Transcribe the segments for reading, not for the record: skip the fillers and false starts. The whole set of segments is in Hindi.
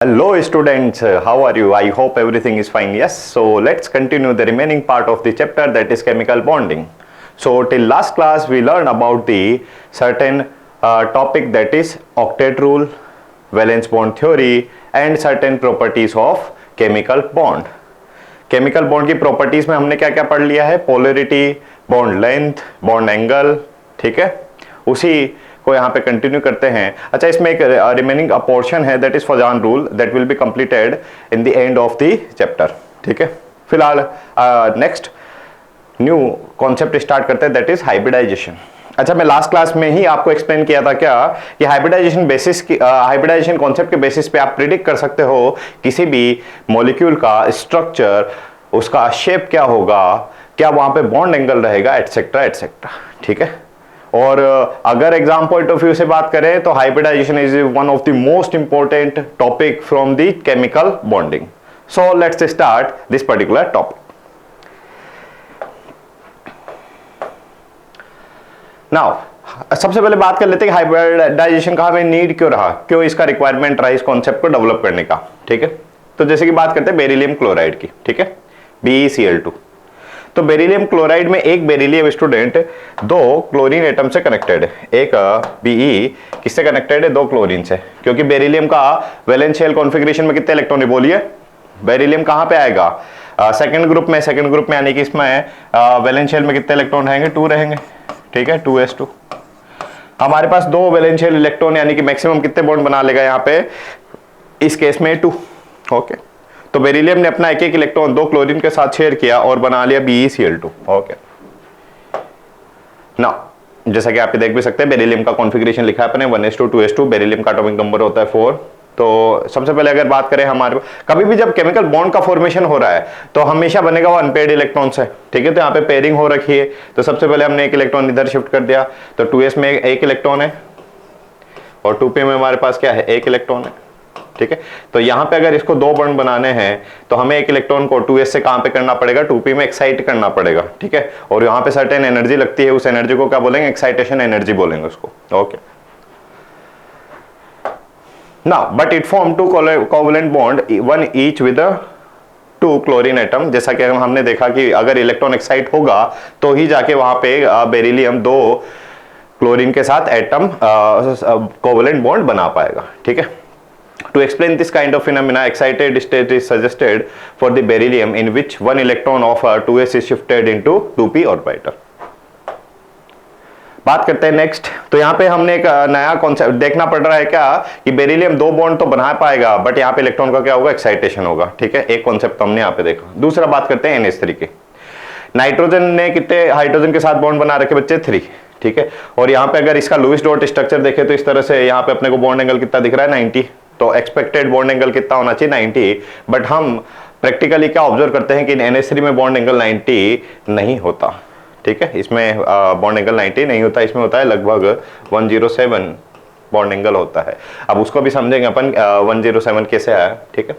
Hello students, how are you? I hope everything is fine. Yes, so let's continue the remaining part of the chapter, that is chemical bonding. So till last class we learned about the certain topic, that is octet rule, valence bond theory and certain properties of chemical bond. Chemical bond की प्रॉपर्टीज में हमने क्या क्या पढ़ लिया है? Polarity, bond length, bond angle, ठीक है, उसी को यहाँ पे कंटिन्यू करते हैं. अच्छा, इसमें एक रिमेनिंग पोर्शन है, दैट इज फॉजान rule, that will be completed in the end of the chapter. ठीक है, फिलहाल नेक्स्ट न्यू कॉन्सेप्ट स्टार्ट करते हैं, दैट इज हाइब्रिडाइजेशन. अच्छा, मैं लास्ट क्लास में ही आपको एक्सप्लेन किया था क्या कि हाइब्रिडाइजेशन बेसिस की हाइब्रिडाइजेशन कॉन्सेप्ट के बेसिस पे आप प्रिडिक्ट कर सकते हो किसी भी मॉलिक्यूल का स्ट्रक्चर, उसका शेप क्या होगा, क्या वहां पे बॉन्ड एंगल रहेगा, एटसेट्रा एटसेट्रा. ठीक है, और अगर एग्जाम पॉइंट ऑफ व्यू से बात करें तो hybridization is one of the most important topic from the chemical bonding. So let's start this particular topic. Now सबसे पहले बात कर लेते हैं कि हाइब्रिडाइजेशन का हमें नीड क्यों रहा, क्यों इसका रिक्वायरमेंट रहा इस कॉन्सेप्ट को डेवलप करने का. ठीक है, तो जैसे कि बात करते हैं बेरिलियम क्लोराइड की. ठीक है, BeCl2. तो बेरिलियम क्लोराइड में एक बेरिलियम स्टूडेंट दो क्लोरीन एटम से कनेक्टेड है. एक Be किससे कनेक्टेड है? दो क्लोरीन से, क्योंकि बेरिलियम का वैलेंस शेल कॉन्फ़िगरेशन में कितने इलेक्ट्रॉन है? बोलिए, बेरिलियम कहां पे आएगा? सेकंड ग्रुप में. सेकंड ग्रुप में यानी कि इसमें वैलेंस शेल में कितने इलेक्ट्रॉन रहेंगे? 2 रहेंगे. ठीक है, 2s2. हमारे पास दो वैलेंस शेल इलेक्ट्रॉन यानी कि मैक्सिमम कितने बॉन्ड बना लेगा यहाँ पे? इस केस में 2. ओके, तो बेरिलियम ने अपना एक एक इलेक्ट्रॉन दो क्लोरीन के साथ शेयर किया और बना लिया BeCl2. ओके, ना जैसा कि आप देख भी सकते हैं बेरिलियम का कॉन्फ़िगरेशन लिखा है अपने 1s2 2s2. बेरिलियम का एटॉमिक नंबर होता है 4. तो सबसे पहले अगर बात करें हमारे कभी भी जब केमिकल बॉन्ड का फॉर्मेशन हो रहा है तो हमेशा बनेगा वो अनपेयर्ड इलेक्ट्रॉन से. ठीक है, तो यहाँ पे पेयरिंग हो रखी है, तो सबसे पहले हमने एक इलेक्ट्रॉन इधर शिफ्ट कर दिया, तो 2s में एक इलेक्ट्रॉन है और 2p में हमारे पास क्या है? एक इलेक्ट्रॉन है. ठीक है, तो यहाँ पे अगर इसको दो बॉन्ड बनाने हैं तो हमें एक इलेक्ट्रॉन को 2s से कहां पे करना पड़ेगा? 2p में एक्साइट करना पड़ेगा. ठीक है, और यहाँ पे सर्टेन एनर्जी लगती है, उस एनर्जी को क्या बोलेंगे? एक्साइटेशन एनर्जी बोलेंगे उसको. Okay, now but it form two covalent bond, one each with a two chlorine atom. जैसा कि हमने देखा कि अगर इलेक्ट्रॉन एक्साइट होगा तो ही जाके वहां पे बेरिलियम दो क्लोरीन के साथ एटम कोवलेंट बॉन्ड बना पाएगा. ठीक है, to explain this kind of phenomena, excited state is suggested for the beryllium in which one electron of 2s is shifted into 2p orbital. बात करते हैं नेक्स्ट. तो यहाँ पे हमने एक नया कॉन्सेप्ट देखना पड़ रहा है क्या कि बेरिलियम दो बॉन्ड तो बना पाएगा बट यहाँ पे इलेक्ट्रॉन का क्या होगा? एक्साइटेशन होगा. ठीक है, एक कॉन्सेप्ट हमने यहाँ पे देखा. दूसरा बात करते हैं NH3 की. नाइट्रोजन ने कितने हाइड्रोजन के साथ बॉन्ड बना रखे बच्चे? 3. ठीक है, और यहाँ पे अगर इसका लुईस डॉट स्ट्रक्चर देखे तो इस तरह से यहाँ पे अपने को बॉन्ड एंगल कितना दिख रहा है? 90. तो एक्सपेक्टेड बॉन्ड एंगल कितना होना चाहिए? 90. बट हम प्रैक्टिकली क्या ऑब्जर्व करते हैं कि NH3 में बॉन्ड एंगल 90 नहीं होता. ठीक है, इसमें बॉन्ड एंगल 90 नहीं होता, इसमें होता है लगभग 107 बॉन्ड एंगल होता है. अब उसको भी समझेंगे अपन 107 कैसे आया. ठीक है,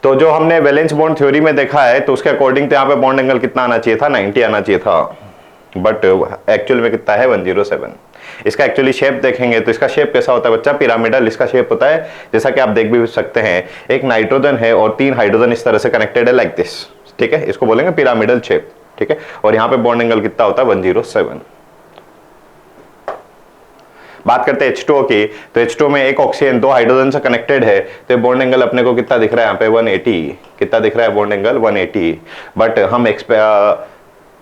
तो जो हमने वैलेंस बॉन्ड थ्योरी में देखा है तो उसके अकॉर्डिंग तो यहाँ पे बॉन्ड एंगल कितना आना चाहिए था? 90 आना चाहिए था, बट एक्चुअल में कितना है? 107. इसका एक्चुअली शेप देखेंगे तो इसका शेप कैसा होता है बच्चा? पिरामिडल इसका शेप होता है. जैसा कि आप देख भी सकते हैं, एक नाइट्रोजन है और 3 हाइड्रोजन इस तरह से कनेक्टेड है लाइक दिस. ठीक है, इसको बोलेंगे पिरामिडल शेप. ठीक है, और यहाँ पे बॉन्ड एंगल कितना होता है? 107. बात करते हैं H2O की. तो H2O में एक ऑक्सीजन दो हाइड्रोजन से कनेक्टेड है, तो बॉन्ड एंगल अपने को कितना दिख रहा है यहाँ पे? 180. कितना दिख रहा है बॉन्ड एंगल? 180. बट हम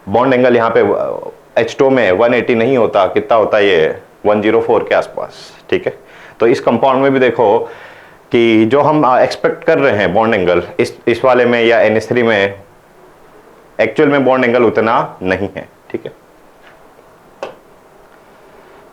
बॉन्ड एंगल यहाँ पे H2O में 180 नहीं होता, कितना होता है ये? 104 के आसपास. ठीक है, तो इस कंपाउंड में भी देखो कि जो हम एक्सपेक्ट कर रहे हैं बॉन्ड एंगल इस वाले में या NH3 में, एक्चुअल में बॉन्ड एंगल उतना नहीं है. ठीक है,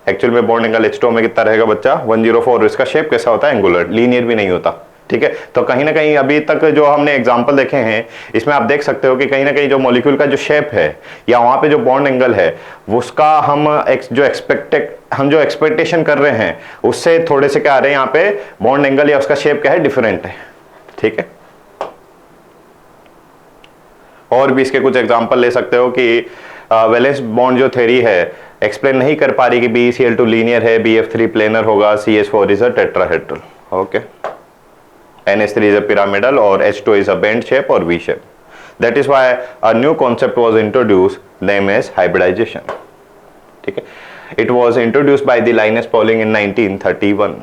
एक्चुअल में बॉन्ड एंगल H2O में कितना रहेगा बच्चा? 104. इसका शेप कैसा होता है? एंगुलर, लीनियर भी नहीं होता. ठीक है, तो कहीं ना कहीं अभी तक जो हमने एग्जांपल देखे हैं इसमें आप देख सकते हो कि कहीं ना कहीं जो मॉलिक्यूल का जो शेप है या वहां पे जो बॉन्ड एंगल है उसका हम जो एक्सपेक्टेशन कर रहे हैं उससे थोड़े से क्या आ रहे हैं यहाँ पे बॉन्ड एंगल या उसका शेप क्या है? डिफरेंट है. ठीक है, और भी इसके कुछ एग्जांपल ले सकते हो कि वैलेंस बॉन्ड जो थ्योरी है एक्सप्लेन नहीं कर पा रही कि BeCl2 लीनियर है, BF3 प्लेनर होगा, CH4 is a tetrahedral. Okay, NH3 is a pyramidal or H2 is a bend shape or V shape. That is why a new concept was introduced, name is hybridization. ठीक है, it was introduced by the Linus Pauling in 1931.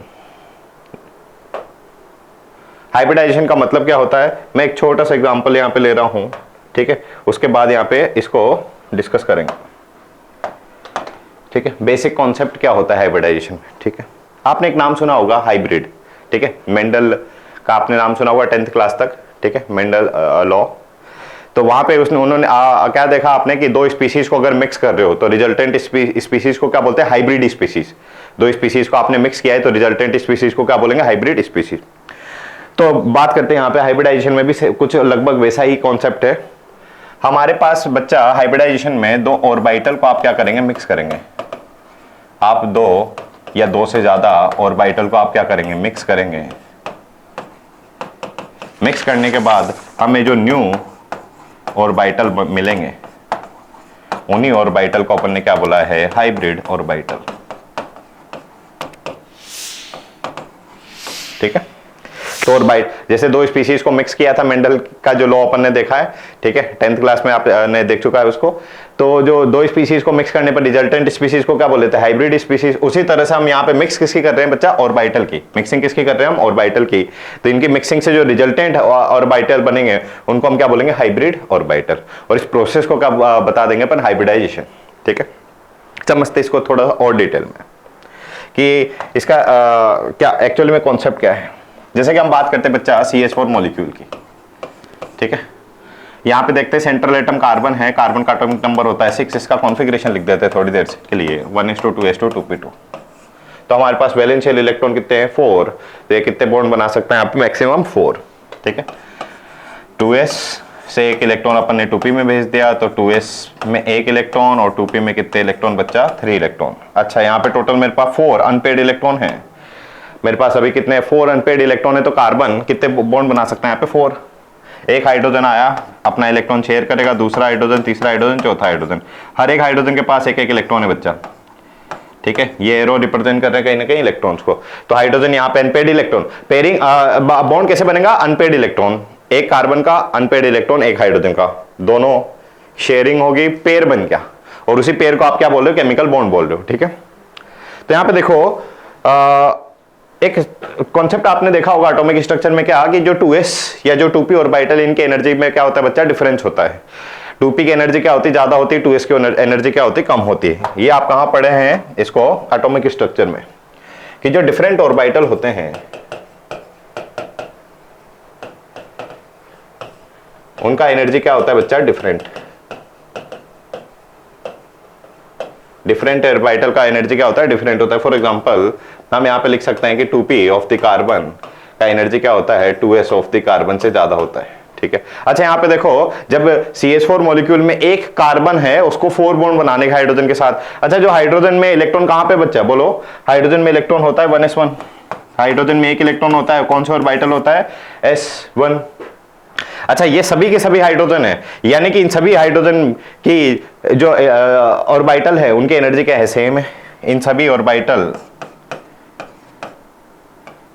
Hybridisation का मतलब क्या होता है, मैं एक छोटा सा एग्जांपल यहाँ पे ले रहा हूँ, ठीक है, उसके बाद यहाँ पे इसको डिस्कस करेंगे. ठीक है, बेसिक कॉन्सेप्ट क्या होता है हाइब्रिडाइजेशन में. ठीक है, आपने एक नाम सुना होगा हाइब्रिड. ठीक है, मेंडल का आपने नाम सुना होगा 10th क्लास तक. ठीक है, मेंडल लॉ. तो वहां पे उन्होंने क्या देखा आपने कि दो स्पीसीज को अगर मिक्स कर रहे हो तो रिजल्टेंट स्पीसीज को क्या बोलते हैं, हाइब्रिड स्पीसीज. दो स्पीसीज को आपने मिक्स किया है तो रिजल्टेंट स्पीसीज को क्या बोलेंगे, हाइब्रिड स्पीसीज. तो बात करते हैं यहाँ पे हाइब्रिडाइजेशन में भी कुछ लगभग वैसा ही कॉन्सेप्ट है. हमारे पास बच्चा हाइब्रिडाइजेशन में दो ऑर्बिटल को आप क्या करेंगे, मिक्स करेंगे. आप दो या दो से ज्यादा ऑर्बिटल को आप क्या करेंगे, मिक्स करेंगे. मिक्स करने के बाद हमें जो न्यू ऑर्बिटल मिलेंगे, उन्हीं ऑर्बिटल को अपन ने क्या बोला है, हाइब्रिड ऑर्बिटल. ठीक है, तो ऑर्बिट जैसे दो स्पीसीज को मिक्स किया था, मेंडल का जो लॉ अपन ने देखा है. ठीक है, 10th क्लास में आपने देख चुका है उसको. तो जो दो स्पीसीज को मिक्स करने पर रिजल्टेंट स्पीसीज को क्या बोल लेते हैं, हाइब्रिड स्पीसीज. उसी तरह से हम यहाँ पे मिक्स किसकी कर रहे हैं बच्चा, ऑर्बिटल की. मिक्सिंग किसकी कर रहे हैं हम, ऑर्बिटल की. तो इनकी मिक्सिंग से जो रिजल्टेंट ऑर्बिटल बनेंगे उनको हम क्या बोलेंगे, हाइब्रिड ऑर्बिटल. और इस प्रोसेस को क्या बता देंगे अपन, हाइब्रिडाइजेशन. ठीक है, समझते इसको थोड़ा और डिटेल में कि इसका क्या एक्चुअली में कॉन्सेप्ट क्या है. जैसे कि हम बात करते हैं बच्चा CH4 मॉलिक्यूल की. ठीक है, यहाँ पे देखते हैं सेंट्रल एटम कार्बन है, कार्बन का एटॉमिक नंबर होता है 6. इसका कॉन्फ़िगरेशन लिख देते हैं थोड़ी देर के लिए, 1:2s2 2p2. तो हमारे पास वैलेंशियल इलेक्ट्रॉन कितने हैं, 4. तो ये कितने बॉन्ड बना सकते हैं आप, मैक्सिमम 4. ठीक है, 2s से एक इलेक्ट्रॉन अपन ने 2p में भेज दिया, तो 2s में एक इलेक्ट्रॉन और 2p में कितने इलेक्ट्रॉन बच्चा, 3 इलेक्ट्रॉन. अच्छा, यहाँ पे टोटल मेरे पास 4 अनपेड इलेक्ट्रॉन है. मेरे पास अभी कितने 4 अनपेड इलेक्ट्रॉन है. तो कार्बन कितने बॉन्ड बना सकते हैं यहाँ पे, 4. एक हाइड्रोजन आया, अपना इलेक्ट्रॉन शेयर करेगा, दूसरा हाइड्रोजन, तीसरा हाइड्रोजन, चौथा हाइड्रोजन. हर एक हाइड्रोजन के पास एक एक इलेक्ट्रॉन है बच्चा. ठीक है, ये एरो रिप्रेजेंट कर रहे हैं कहीं ना कहीं इलेक्ट्रॉन्स को. तो हाइड्रोजन यहाँ पे अनपेड इलेक्ट्रॉन. पेयरिंग बॉन्ड कैसे बनेगा, अनपेड इलेक्ट्रॉन, एक कार्बन का अनपेड इलेक्ट्रॉन, एक हाइड्रोजन का, दोनों शेयरिंग होगी, पेयर बन गया. और उसी पेयर को आप क्या बोल रहे हो, केमिकल बॉन्ड बोल रहे हो. ठीक है, तो यहाँ पे देखो एक कॉन्सेप्ट आपने देखा होगा एटॉमिक स्ट्रक्चर में क्या, कि जो 2s या जो 2p ऑर्बिटल, इनके एनर्जी में क्या होता है बच्चा, डिफरेंस होता है. 2p की एनर्जी क्या होती है, ज्यादा होती है. 2s की एनर्जी क्या होती है, कम होती है. ये आप कहां पढ़े हैं इसको, एटॉमिक स्ट्रक्चर में, कि जो डिफरेंट ऑर्बिटल होते हैं उनका एनर्जी क्या होता है बच्चा, डिफरेंट. डिफरेंट ऑर्बिटल का एनर्जी क्या होता है, डिफरेंट होता है. फॉर एग्जांपल हम यहाँ पे लिख सकते हैं कि 2p ऑफ द कार्बन का एनर्जी क्या होता है, 2s ऑफ द कार्बन से ज्यादा होता है. ठीक है, अच्छा यहाँ पे देखो, जब CH4 मॉलिक्यूल में एक कार्बन है, उसको 4 बॉन्ड बनाने का हाइड्रोजन के साथ. अच्छा, जो हाइड्रोजन में इलेक्ट्रॉन कहां पे बच्चा, बोलो. हाइड्रोजन में इलेक्ट्रॉन होता है 1s1. हाइड्रोजन में एक इलेक्ट्रॉन होता है, कौन सा ऑर्बिटल होता है, s1. अच्छा, ये सभी के सभी हाइड्रोजन है, यानी कि इन सभी हाइड्रोजन की जो ऑर्बिटल है उनकी एनर्जी क्या है, सेम है. इन सभी ऑर्बिटल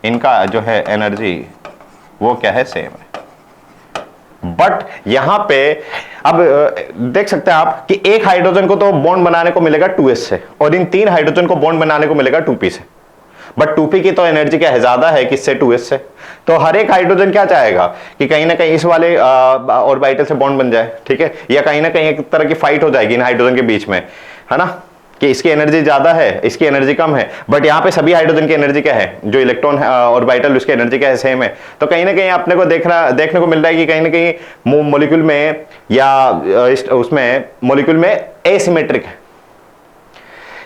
इनका जो है एनर्जी वो क्या है, सेम है. बट यहां पे अब देख सकते हैं आप कि एक हाइड्रोजन को तो बॉन्ड बनाने को मिलेगा 2s से, और इन 3 हाइड्रोजन को बॉन्ड बनाने को मिलेगा 2p से. बट 2p की तो एनर्जी क्या है, ज्यादा है किससे, 2s से. तो हर एक हाइड्रोजन क्या चाहेगा कि कहीं ना कहीं इस वाले ऑर्बिटल से बॉन्ड बन जाए. ठीक है, या कहीं ना कहीं एक तरह की फाइट हो जाएगी इन हाइड्रोजन के बीच में, है ना, कि इसकी एनर्जी ज्यादा है, इसकी एनर्जी कम है. बट यहाँ पे सभी हाइड्रोजन की एनर्जी क्या है, जो इलेक्ट्रॉन ऑर्बिटल उसकी एनर्जी क्या है, सेम है. तो कहीं ना कहीं अपने को देखने को मिल रहा है कि कहीं ना कहीं मॉलिक्यूल में या उसमें मॉलिक्यूल में एसिमेट्रिक है.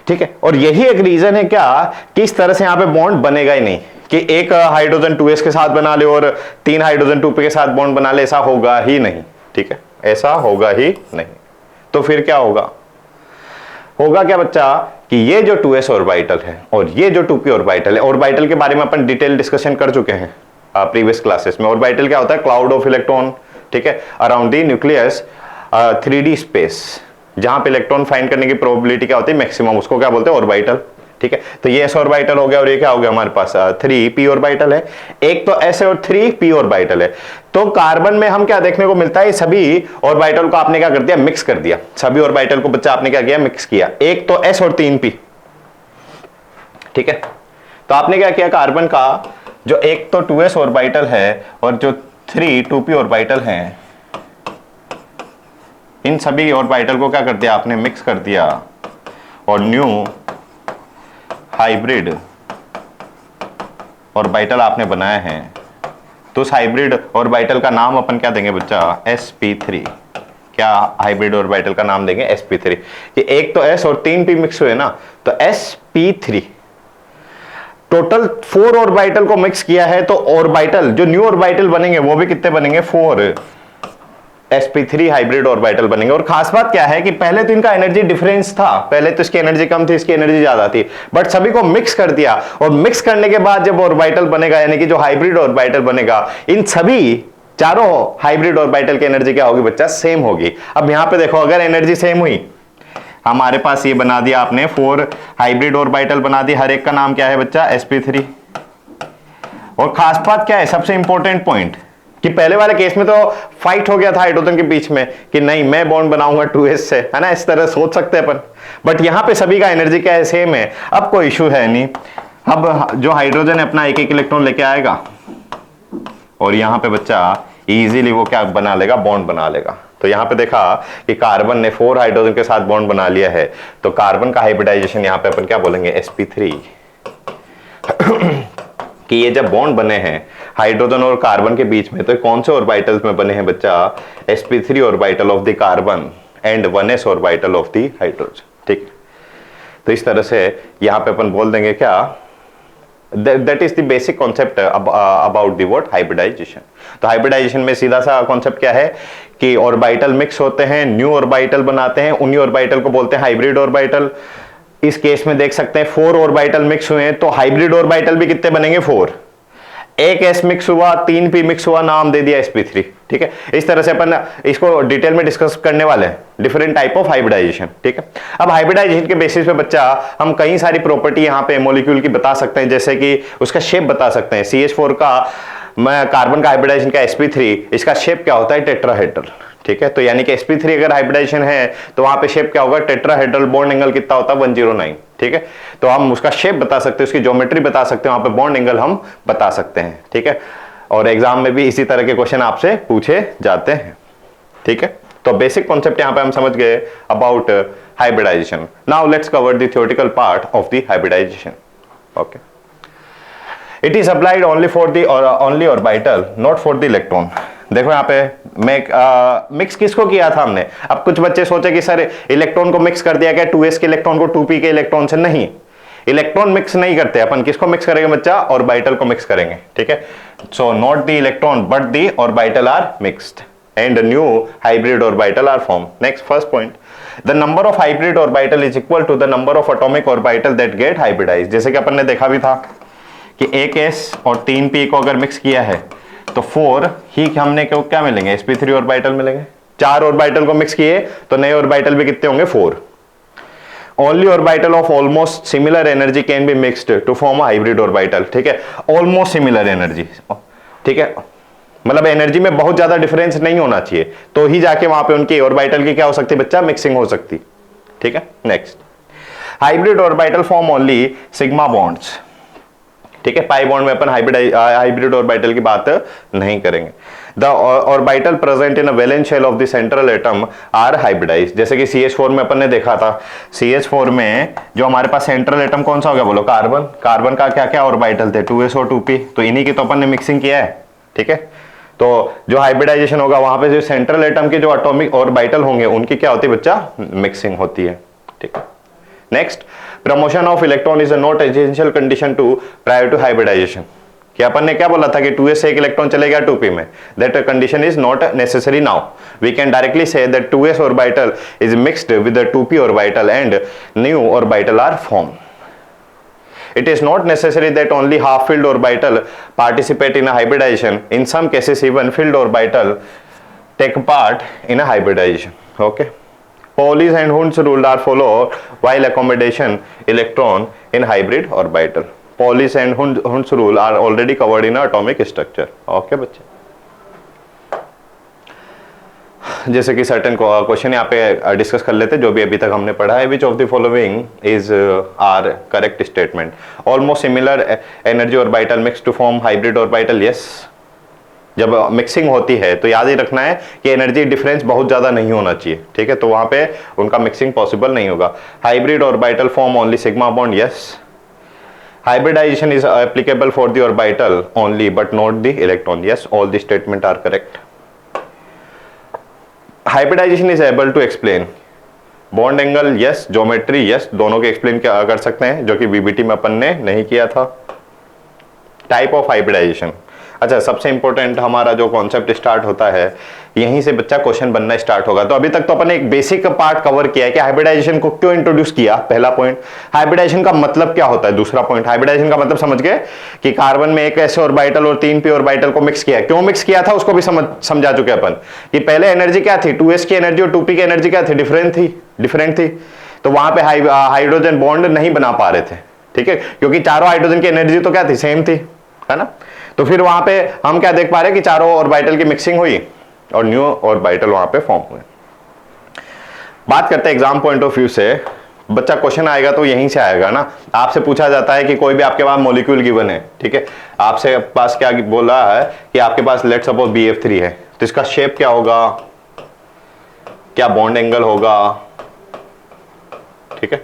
ठीक है, और यही एक रीजन है क्या कि इस तरह से यहाँ पे बॉन्ड बनेगा ही नहीं, कि एक हाइड्रोजन 2s के साथ बना ले और 3 हाइड्रोजन 2p के साथ बॉन्ड बना ले, ऐसा होगा ही नहीं. ठीक है, ऐसा होगा ही नहीं. तो फिर क्या होगा क्या बच्चा, कि ये जो 2s ऑर्बिटल है और ये जो 2p ऑर्बिटल है, ऑर्बिटल के बारे में अपन डिटेल डिस्कशन कर चुके हैं प्रीवियस क्लासेस में. ऑर्बिटल क्या होता है, क्लाउड ऑफ इलेक्ट्रॉन. ठीक है, around the nucleus 3D space, जहां पे इलेक्ट्रॉन फाइंड करने की प्रोबेबिलिटी क्या होती है, मैक्सिमम, उसको क्या बोलते हैं, ऑर्बिटल. ठीक है। तो ये s ऑर्बिटल हो गया और ये क्या हो गया हमारे पास 3p ऑर्बिटल है। एक तो s है और 3p ऑर्बिटल है। तो कार्बन में हम क्या देखने को मिलता है, सभी ऑर्बिटल को आपने क्या कर दिया, मिक्स कर दिया। सभी ऑर्बिटल को बच्चा आपने क्या किया, मिक्स किया। एक तो s और 3p, ठीक है। तो आपने क्या किया, कार्बन का जो एक तो 2s ऑर्बिटल है और जो 2p ऑर्बिटल है, इन सभी ऑर्बिटल को क्या कर दिया आपने, मिक्स कर दिया और न्यू हाइब्रिड ऑर्बिटल आपने बनाया है। तो उस हाइब्रिड ऑर्बिटल का नाम अपन क्या देंगे बच्चा, sp3। क्या हाइब्रिड ऑर्बिटल का नाम देंगे, sp3। ये एक तो s और 3p मिक्स हुए ना, तो sp3। टोटल 4 ऑर्बिटल को मिक्स किया है, तो ऑर्बिटल जो न्यू ऑर्बिटल बनेंगे वो भी कितने बनेंगे, 4 sp3 हाइब्रिड ऑर्बिटल बनेंगे। और खास बात क्या है कि पहले तो इनका एनर्जी डिफरेंस था, पहले तो इसकी एनर्जी कम थी, इसकी एनर्जी ज्यादा थी, बट सभी को मिक्स कर दिया। और मिक्स करने के बाद जब ऑर्बिटल बनेगा, यानी कि जो हाइब्रिड ऑर्बिटल बनेगा, इन सभी चारों हाइब्रिड ऑर्बिटल की एनर्जी क्या होगी बच्चा, सेम होगी। अब यहां पे देखो, अगर एनर्जी सेम हुई, हमारे पास ये बना दिया आपने 4 हाइब्रिड ऑर्बिटल बना दी, हर एक का नाम क्या है बच्चा, sp3। और खास बात क्या है, सबसे इंपॉर्टेंट पॉइंट, कि पहले वाले केस में तो फाइट हो गया था हाइड्रोजन के बीच में कि नहीं मैं बॉन्ड बनाऊंगा 2s से, है ना, इस तरह सोच सकते हैं अपन। बट यहां पे सभी का एनर्जी क्या है, सेम है। अब कोई इशू है नहीं। अब जो हाइड्रोजन है अपना एक एक इलेक्ट्रॉन लेके आएगा और यहां पे बच्चा इजीली वो क्या बना लेगा, बॉन्ड बना लेगा। तो यहां पे देखा कि कार्बन ने 4 हाइड्रोजन के साथ बॉन्ड बना लिया है, तो कार्बन का हाइब्रिडाइजेशन यहां पे अपन क्या बोलेंगे, sp3। कि ये जब बॉन्ड बने हैं हाइड्रोजन और कार्बन के बीच में, तो कौन से ऑर्बिटल्स में बने हैं बच्चा, sp3 orbital of the carbon and 1s orbital of the hydrogen, ठीक। तो इस तरह से यहां पे अपन बोल देंगे क्या, that is the basic concept about the what, hybridization. तो हाइब्रिडाइजेशन में सीधा सा कॉन्सेप्ट क्या है कि ऑर्बिटल मिक्स होते हैं, न्यू ऑर्बिटल बनाते हैं, उन्हीं ऑर्बिटल को बोलते हैं हाइब्रिड ऑर्बिटल। इस केस में देख सकते हैं 4 ऑर्बिटल मिक्स हुए हैं, तो हाइब्रिड ऑर्बिटल भी कितने बनेंगे, 4। एक s मिक्स हुआ, 3p मिक्स हुआ, नाम दे दिया sp3, ठीक है। इस तरह से अपन इसको डिटेल में डिस्कस करने वाले हैं, डिफरेंट टाइप ऑफ हाइब्रिडाइजेशन, ठीक है। अब हाइब्रिडाइजेशन के बेसिस पे बच्चा हम कई सारी प्रॉपर्टी यहाँ पे मॉलिक्यूल की बता सकते हैं, जैसे कि उसका शेप बता सकते हैं। CH4 का कार्बन का हाइब्रिडाइजेशन का sp3, इसका शेप क्या होता है, टेट्राहेड्रल, ठीक है। तो यानी कि sp3 अगर हाइब्रिडाइजेशन है तो वहां पे शेप क्या होगा, टेट्राहेड्रल, बॉन्ड एंगल कितना होता है, 109, ठीक है। तो हम उसका शेप बता सकते हैं, उसकी ज्योमेट्री बता सकते हैं, वहां पे बॉन्ड एंगल हम बता सकते हैं, ठीक है। और एग्जाम में भी इसी तरह के क्वेश्चन आपसे पूछे जाते हैं, ठीक है। तो बेसिक कॉन्सेप्ट यहां पे हम समझ गए about hybridization. Now let's cover the theoretical part of the hybridization, okay. It is applied only for the only orbital, not for the electron. देखो यहाँ पे मिक्स किसको किया था हमने। अब कुछ बच्चे सोचे कि सर इलेक्ट्रॉन को मिक्स कर दिया क्या 2s के इलेक्ट्रॉन को 2p के इलेक्ट्रॉन से, नहीं, इलेक्ट्रॉन मिक्स नहीं करते अपन। किसको मिक्स करेंगे बच्चा, ऑर्बिटल को मिक्स करेंगे, ठीक है। So not the electron but the orbital are mixed and new hybrid orbital are form. Next first point, the number of hybrid orbital is equal to the number of atomic orbital that get hybridized. जैसे कि अपन ने देखा भी था कि एक s और 3p को अगर मिक्स किया है तो 4 ही हमने क्या मिलेंगे, sp3 ऑर्बिटल मिलेंगे। 4 ऑर्बिटल को मिक्स किए तो नए ऑर्बिटल भी कितने होंगे, 4। Only orbital of almost similar energy can be mixed to form a hybrid orbital, ठीक है। ऑलमोस्ट सिमिलर एनर्जी, ठीक है, मतलब एनर्जी में बहुत ज्यादा डिफरेंस नहीं होना चाहिए, तो ही जाके वहां पे उनकी ऑर्बिटल की क्या हो सकती है बच्चा, मिक्सिंग हो सकती, ठीक है। Next, hybrid orbital form only sigma bonds, ठीक है। पाई बॉन्ड में अपन हाइब्रिड ऑर्बिटल की बात नहीं करेंगे। The orbital present in a valence shell of the central atom are hybridized. जैसे कि CH4 में अपन ने देखा था, CH4 में जो हमारे पास सेंट्रल एटम कौन सा हो गया, बोलो कार्बन। कार्बन का क्या क्या ऑर्बिटल थे, 2s और 2p, तो इन्हीं की तो अपन ने मिक्सिंग किया है, ठीक है। तो जो हाइब्रिडाइजेशन होगा वहां पे जो सेंट्रल एटम के जो एटॉमिक ऑर्बिटल होंगे उनकी क्या होती है बच्चा, मिक्सिंग होती है, ठीक है। Next, promotion of electron is not essential condition to prior to hybridization. कि अपन ने क्या बोला था कि 2s से एक इलेक्ट्रॉन चले गया 2p में, that condition is not necessary now. We can directly say that 2s orbital is mixed with the 2p orbital and new orbital are form. It is not necessary that only half filled orbital participate in a hybridization. In some cases, even filled orbital take part in a hybridization. Okay. Pauli's and Hund's rule are followed while accommodation electron in hybrid orbital. Pauli's and Hund's rule are already covered in atomic structure. Okay बच्चे, जैसे कि सर्टेन क्वेश्चन यहाँ पे डिस्कस कर लेते, जो भी अभी तक हमने पढ़ा है. Which of the following is are correct statement. Almost similar energy orbital mix to form hybrid orbital. Yes, जब मिक्सिंग होती है तो याद ही रखना है कि एनर्जी डिफरेंस बहुत ज़्यादा नहीं होना चाहिए. ठीक है, तो वहाँ पे उनका मिक्सिंग पॉसिबल नहीं होगा. Hybrid orbital form only sigma bond. Yes, hybridization is applicable for the orbital only but not the electron. Yes, all the statement are correct. Hybridization is able to explain bond angle. Yes, geometry. Yes, दोनों के एक्सप्लेन कर सकते हैं, जो कि बीबीटी में अपन ने नहीं किया था. Type of hybridization. अच्छा, सबसे इंपॉर्टेंट हमारा जो कॉन्सेप्ट स्टार्ट होता है, यहीं से बच्चा क्वेश्चन बनना स्टार्ट होगा. तो अभी तक तो अपन ने एक बेसिक पार्ट कवर किया है कि हाइब्रिडाइजेशन को क्यों इंट्रोड्यूस किया. पहला पॉइंट, हाइब्रिडाइजेशन का मतलब क्या होता है. दूसरा पॉइंट, हाइब्रिडाइजेशन का मतलब समझ गए कि कार्बन में एक एस ऑर्बिटल और 3 पी ऑर्बिटल को मिक्स किया. क्यों मिक्स किया था उसको भी समझा चुके अपन कि पहले एनर्जी क्या थी, 2s की एनर्जी और 2p की एनर्जी क्या थी, डिफरेंट थी. तो वहां पे हाइड्रोजन बॉन्ड नहीं बना पा रहे थे. ठीक है, क्योंकि चारों हाइड्रोजन की एनर्जी तो क्या थी, सेम थी, है ना. तो फिर वहां पे हम क्या देख पा रहे हैं कि चारों ऑर्बिटल की मिक्सिंग हुई और न्यू ऑर्बिटल वहां पे फॉर्म हुए. बात करते हैं एग्जाम पॉइंट ऑफ व्यू से. बच्चा क्वेश्चन आएगा तो यहीं से आएगा ना. आपसे पूछा जाता है कि कोई भी आपके पास मॉलिक्यूल गिवन है, ठीक है, आपसे पास क्या बोल रहा है कि आपके पास लेट्स सपोज BF3 है, तो इसका शेप क्या होगा, क्या बॉन्ड एंगल होगा. ठीक है,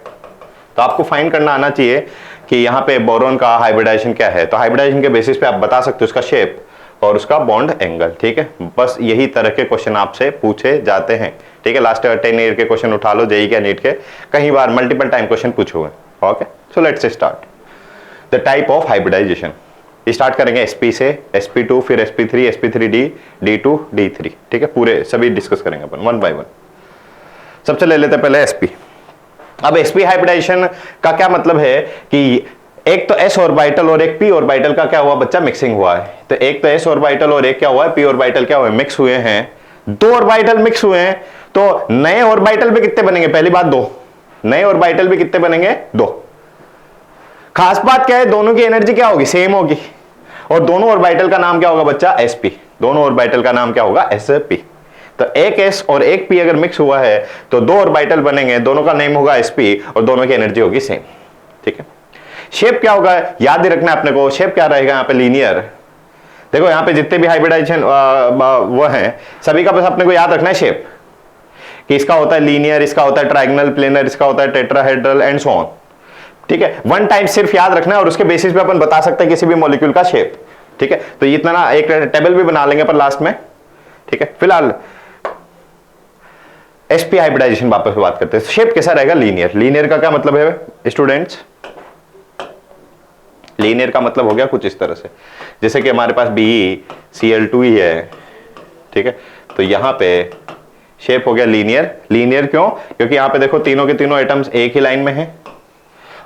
तो आपको फाइंड करना आना चाहिए कि यहाँ पे बोरॉन का हाइब्रिडाइजेशन क्या है. तो हाइब्रिडाइजेशन के बेसिस पे आप बता सकते हो उसका शेप और उसका बॉन्ड एंगल. ठीक है, बस यही तरह के क्वेश्चन आपसे पूछे जाते हैं. ठीक है, लास्ट 10 ईयर के क्वेश्चन उठा लो, जेई के नीट के, कई बार मल्टीपल टाइम क्वेश्चन पूछे हुए. Okay, so let's start the type of hybridization. Start करेंगे sp से, sp2, फिर sp3, sp3d, d2, d3. ठीक है, पूरे सभी डिस्कस करेंगे अपन वन बाय वन. सबसे ले लेते हैं पहले sp. अब sp हाइब्रिडाइजेशन का क्या मतलब है कि एक तो s ऑर्बिटल और एक p ऑर्बिटल का क्या हुआ बच्चा, मिक्सिंग हुआ है. तो एक तो s ऑर्बिटल और एक क्या हुआ है, p ऑर्बिटल क्या हुआ है, मिक्स हुए हैं. 2 ऑर्बिटल मिक्स हुए हैं, तो नए ऑर्बिटल भी कितने बनेंगे, पहली बात 2. नए ऑर्बिटल भी कितने बनेंगे, 2. खास बात क्या है, दोनों की एनर्जी क्या होगी, सेम होगी. और दोनों ऑर्बिटल का नाम क्या होगा बच्चा, sp. दोनों ऑर्बिटल का नाम क्या होगा, sp. तो एक s और एक p अगर मिक्स हुआ है तो 2 ऑर्बिटल बनेंगे, दोनों का नेम होगा sp और दोनों की एनर्जी होगी सेम. ठीक है, शेप क्या होगा, याद ही रखना है अपने को. शेप क्या रहेगा यहाँ पे, लीनियर. देखो यहाँ पे जितने भी हाइब्रिडाइजेशन वो हैं, सभी का बस अपने को याद रखना है शेप, कि इसका होता है लीनियर, इसका होता है ट्रायंगल, प्लेनर, इसका होता है टेट्राहेड्रल एंड सो ऑन. ठीक है, वन टाइप सिर्फ याद रखना है और उसके बेसिस पे अपन बता सकते हैं किसी भी मॉलिक्यूल का शेप. ठीक है, तो इतना ना एक टेबल भी बना लेंगे अपन लास्ट में. ठीक है, फिलहाल sp हाइब्रिडाइजेशन वापस बात करते हैं. शेप कैसा रहेगा, लीनियर. लीनियर का क्या मतलब है स्टूडेंट्स, लीनियर का मतलब हो गया कुछ इस तरह से, जैसे कि हमारे पास BeCl2 ही है. ठीक है, तो यहां पे शेप हो गया लीनियर. लीनियर क्यों, क्योंकि यहां पे देखो तीनों के तीनों एटम्स एक ही लाइन में हैं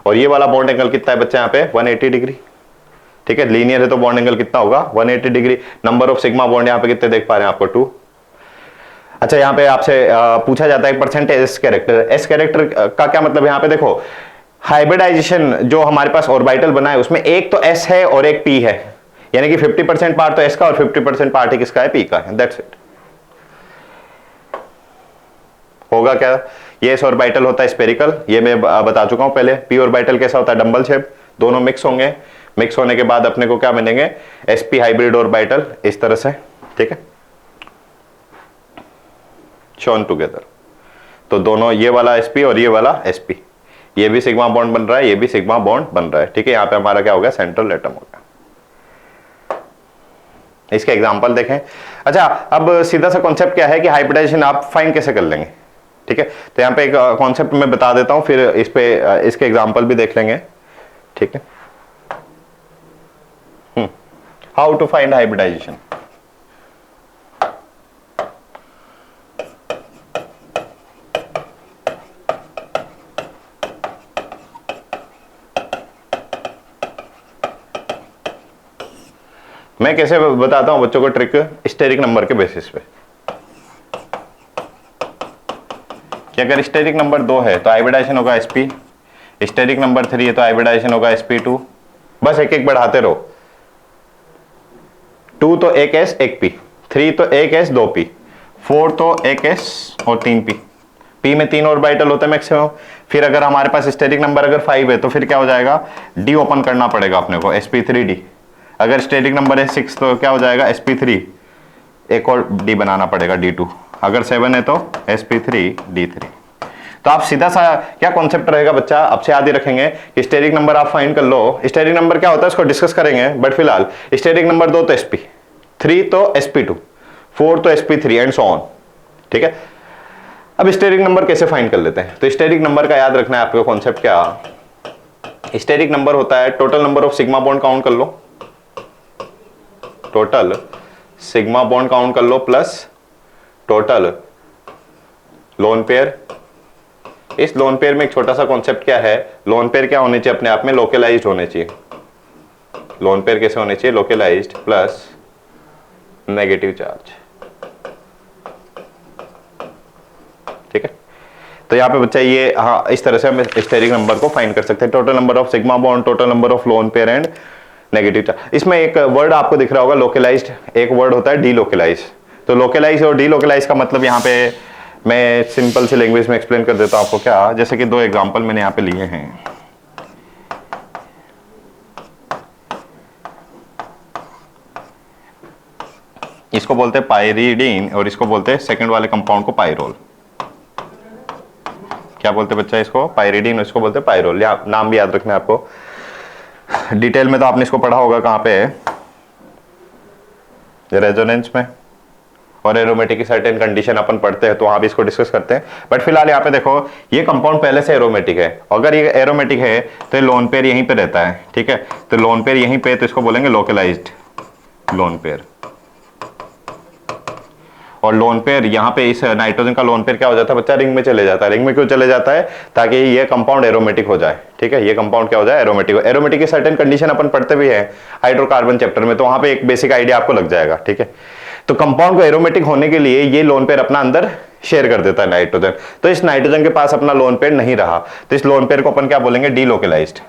और ये वाला बॉन्ड एंगल कितना है बच्चा, यहां पे 180 डिग्री. ठीक है, लीनियर है तो बॉन्ड एंगल कितना होगा, 180 degree. Number of sigma bond यहां पे कितने देख पा रहे हैं आपको, 2. अच्छा, यहाँ पे आपसे पूछा जाता है percentage S character. S character का क्या मतलब, यहाँ पे देखो हाइब्रिडाइजेशन जो हमारे पास ऑर्बिटल बना है उसमें एक तो s है और एक p है, यानी कि 50% पार्ट तो s का और 50% पार्ट ही किसका है, p का है. That's it. होगा क्या, ये s ऑर्बिटल होता है स्फेरिकल, ये मैं बता चुका हूं पहले. p ऑर्बिटल कैसा होता है, डंबल शेप. दोनों मिक्स होंगे, मिक्स होने के बाद अपने को क्या मिलेंगे, sp हाइब्रिड ऑर्बिटल इस तरह से. ठीक है, शोन टुगेदर. तो दोनों ये वाला sp और ये वाला sp, ये भी सिग्मा बॉन्ड बन रहा है, ये भी सिग्मा बॉन्ड बन रहा है. ठीक है, यहाँ पे हमारा क्या होगा, सेंट्रल एटम होगा. इसके एग्जांपल देखें. अच्छा, अब सीधा सा कॉन्सेप्ट क्या है कि हाइब्रिडाइजेशन आप फाइंड कैसे कर लेंगे. ठीक है, तो यहाँ पे एक कॉन्सेप्ट मैं बता देता हूँ, फिर इस पे इसके एग्जांपल भी देख लेंगे. ठीक है, हाउ टू फाइंड हाइब्रिडाइजेशन. मैं कैसे बताता हूं बच्चों को ट्रिक, स्टेरिक नंबर के बेसिस पे. कि अगर स्टेरिक नंबर 2 है तो हाइब्रिडाइजेशन होगा sp. स्टेरिक नंबर 3 है तो हाइब्रिडाइजेशन होगा sp2। बस एक एक बढ़ाते रहो, 2 तो एक s एक p, 3 तो एक s 2p, 4 तो एक s और 3p। p में 3 ऑर्बिटल होता है मैक्सिमम। फिर अगर हमारे पास स्टेरिक नंबर अगर 5 है तो फिर क्या हो जाएगा, d ओपन करना पड़ेगा अपने को, sp3d। अगर स्टेरिक नंबर है 6 तो क्या हो जाएगा, sp3, एक और d बनाना पड़ेगा, d2। अगर 7 है तो sp3d3। तो आप सीधा सा क्या कॉन्सेप्ट रहेगा बच्चा, आपसे याद ही रखेंगे कि स्टेरिक नंबर आप फाइंड कर लो। स्टेरिक नंबर क्या होता है उसको डिस्कस करेंगे, बट फिलहाल स्टेरिक नंबर 2 तो sp, 3 तो sp2, 4 तो sp3 एंड सो ऑन। ठीक है, अब स्टेरिक नंबर कैसे फाइंड कर लेते हैं। तो स्टेरिक नंबर का याद रखना है आपको कॉन्सेप्ट क्या, स्टेरिक नंबर होता है total number of sigma bond count कर लो, टोटल सिग्मा बॉन्ड काउंट कर लो प्लस टोटल लोन पेयर। इस लोन पेयर में एक छोटा सा कॉन्सेप्ट क्या है, लोन पेयर क्या होने चाहिए अपने आप में, लोकलाइज्ड होने चाहिए। लोन पेयर कैसे होने चाहिए, लोकलाइज्ड प्लस नेगेटिव चार्ज। ठीक है, तो यहाँ पे बच्चा ये, हाँ इस तरह से हम स्टेरिक नंबर को फाइंड कर सकते हैं, total number of sigma bond, total number of lone pair and negative charge. इसमें एक वर्ड आपको दिख रहा होगा लोकलाइज्ड, एक वर्ड होता है डीलोकलाइज। तो लोकलाइज और डीलोकलाइज का मतलब यहाँ पे मैं सिंपल सी लैंग्वेज में एक्सप्लेन कर देता हूं आपको। क्या, जैसे कि 2 एग्जांपल मैंने यहां पे लिए हैं। इसको बोलते हैं पायरीडीन और इसको बोलते हैं सेकंड वाले कंपाउंड को पायरोल। क्या बोलते हैं बच्चा इसको, पायरीडीन और इसको बोलते हैं पायरोल। या नाम भी याद रखना है आपको। डिटेल में तो आपने इसको पढ़ा होगा कहां पे, रेजोनेंस में, और एरोमेटिक की सर्टेन कंडीशन अपन पढ़ते हैं तो वहां भी इसको डिस्कस करते हैं। बट फिलहाल यहाँ पे देखो ये कंपाउंड पहले से एरोमेटिक है, अगर ये एरोमेटिक है तो ये लोन पेयर यहीं पे रहता है। ठीक है, तो लोन पेयर यहीं पे, तो इसको बोलेंगे लोकलाइज्ड लोन पेयर। और लोन पेयर यहाँ पे इस नाइट्रोजन का लोन पेयर क्या हो जाता है बच्चा, रिंग में चले जाता है। रिंग में क्यों चले जाता है, ताकि ये कंपाउंड एरोमेटिक हो जाए। ठीक है, ये कंपाउंड क्या हो जाए, एरोमेटिक हो। एरोमेटिक की सर्टेन कंडीशन अपन पढ़ते भी है हाइड्रोकार्बन चैप्टर में, तो वहां पे एक बेसिक आइडिया आपको लग जाएगा। ठीक है, तो कंपाउंड को एरोमेटिक होने के लिए ये लोन पेयर अपना अंदर शेयर कर देता है नाइट्रोजन। तो इस नाइट्रोजन के पास अपना लोन पेयर नहीं रहा, तो इस लोन पेयर को अपन क्या बोलेंगे, डीलोकलाइज्ड।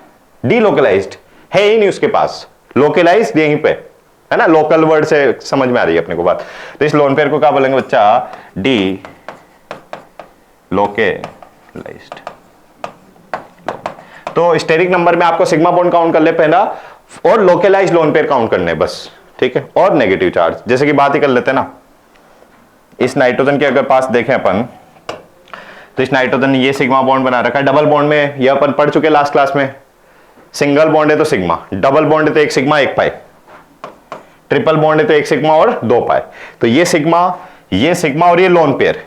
डीलोकलाइज्ड है ही नहीं उसके पास, लोकलाइज्ड यहीं पे है ना, लोकल वर्ड से समझ में आ रही है अपने को बात। तो इस लोन पेयर को क्या बोलेंगे बच्चा, डी लोकलाइज्ड। तो स्टेरिक नंबर में आपको सिग्मा बॉन्ड काउंट कर ले पहला, और लोकलाइज्ड लोन पेयर काउंट करने बस। ठीक है, और नेगेटिव चार्ज जैसे कि बात ही कर लेते हैं ना। इस नाइट्रोजन के अगर पास देखें अपन, तो इस नाइट्रोजन ने ये सिग्मा बॉन्ड बना रखा है। डबल बॉन्ड में ये अपन पढ़ चुके लास्ट क्लास में, सिंगल बॉन्ड है तो सिग्मा, डबल बॉन्ड है तो एक सिग्मा एक पाई, ट्रिपल बॉन्ड है तो एक सिग्मा और 2 पाई। तो ये सिग्मा और ये लोन पेयर,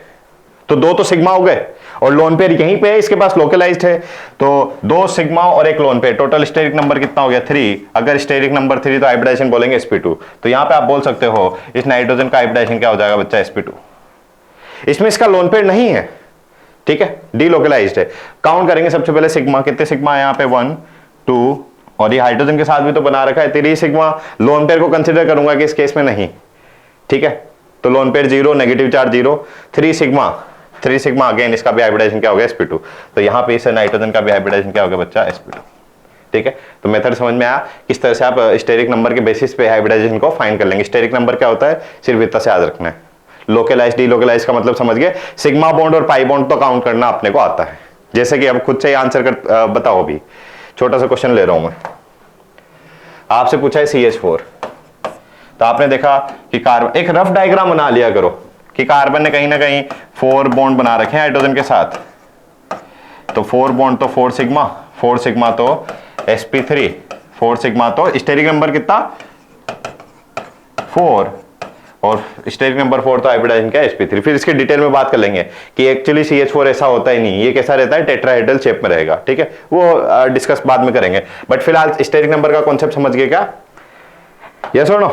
तो 2 तो सिग्मा हो गए, और लोन पेयर यहीं पे है, इसके पास लोकलाइज्ड है। तो 2 सिग्मा और एक lone pair, total steric number कितना हो गया, 3। अगर स्टेरिक नंबर 3 तो हाइब्रिडाइजेशन बोलेंगे sp2। तो यहां पे आप बोल सकते हो इस नाइट्रोजन का हाइब्रिडाइजेशन क्या हो जाएगा बच्चा, sp2। इसमें इसका लोन पेयर नहीं है। ठीक है, डीलोकलाइज्ड है। काउंट करेंगे सबसे पहले सिग्मा, कितने सिग्मा है यहाँ पे, 1 2, और ये हाइड्रोजन के साथ भी तो बना रखा है 3 सिग्मा। लोन पेयर को कंसिडर करूंगा कि इस केस में नहीं। ठीक है, तो lone pair 0, negative charge 0, 3 sigma again, इसका भी हाइब्रिडाइजेशन क्या हो गया, sp2। तो यहां पे इस नाइट्रोजन का भी हाइब्रिडाइजेशन क्या हो गया बच्चा, sp2। ठीक है, तो मेथड समझ में आया किस तरह से आप स्टेरिक नंबर के बेसिस पे हाइब्रिडाइजेशन को फाइंड कर लेंगे। स्टेरिक नंबर क्या होता है, सिर्फ इतना से याद रखना है। लोकलाइज्ड डीलोकलाइज्ड का मतलब समझ गए, सिग्मा बॉन्ड और पाई बॉन्ड तो काउंट करना अपने को आता है। जैसे कि अब खुद से ही आंसर कर बताओ। अभी छोटा सा क्वेश्चन ले रहा हूं मैं, आपसे पूछा है CH4, तो आपने देखा कि कार्बन, एक रफ डायग्राम बना लिया करो कि कार्बन ने कहीं ना कहीं 4 बॉन्ड बना रखे हैं हाइड्रोजन के साथ। तो 4 बॉन्ड तो 4 सिग्मा तो sp3, 4 सिग्मा तो स्टेरिक नंबर कितना, 4, और स्टेरिक नंबर 4 तो हाइब्रिडाइजेशन क्या है, sp3। फिर इसके डिटेल में बात कर लेंगे कि एक्चुअली CH4 ऐसा होता ही नहीं, ये कैसा रहता है, टेट्राहेड्रल शेप में रहेगा। ठीक है, वो डिस्कस बाद में करेंगे। बट फिलहाल स्टेरिक नंबर का कॉन्सेप्ट समझ गए क्या, यस और नो।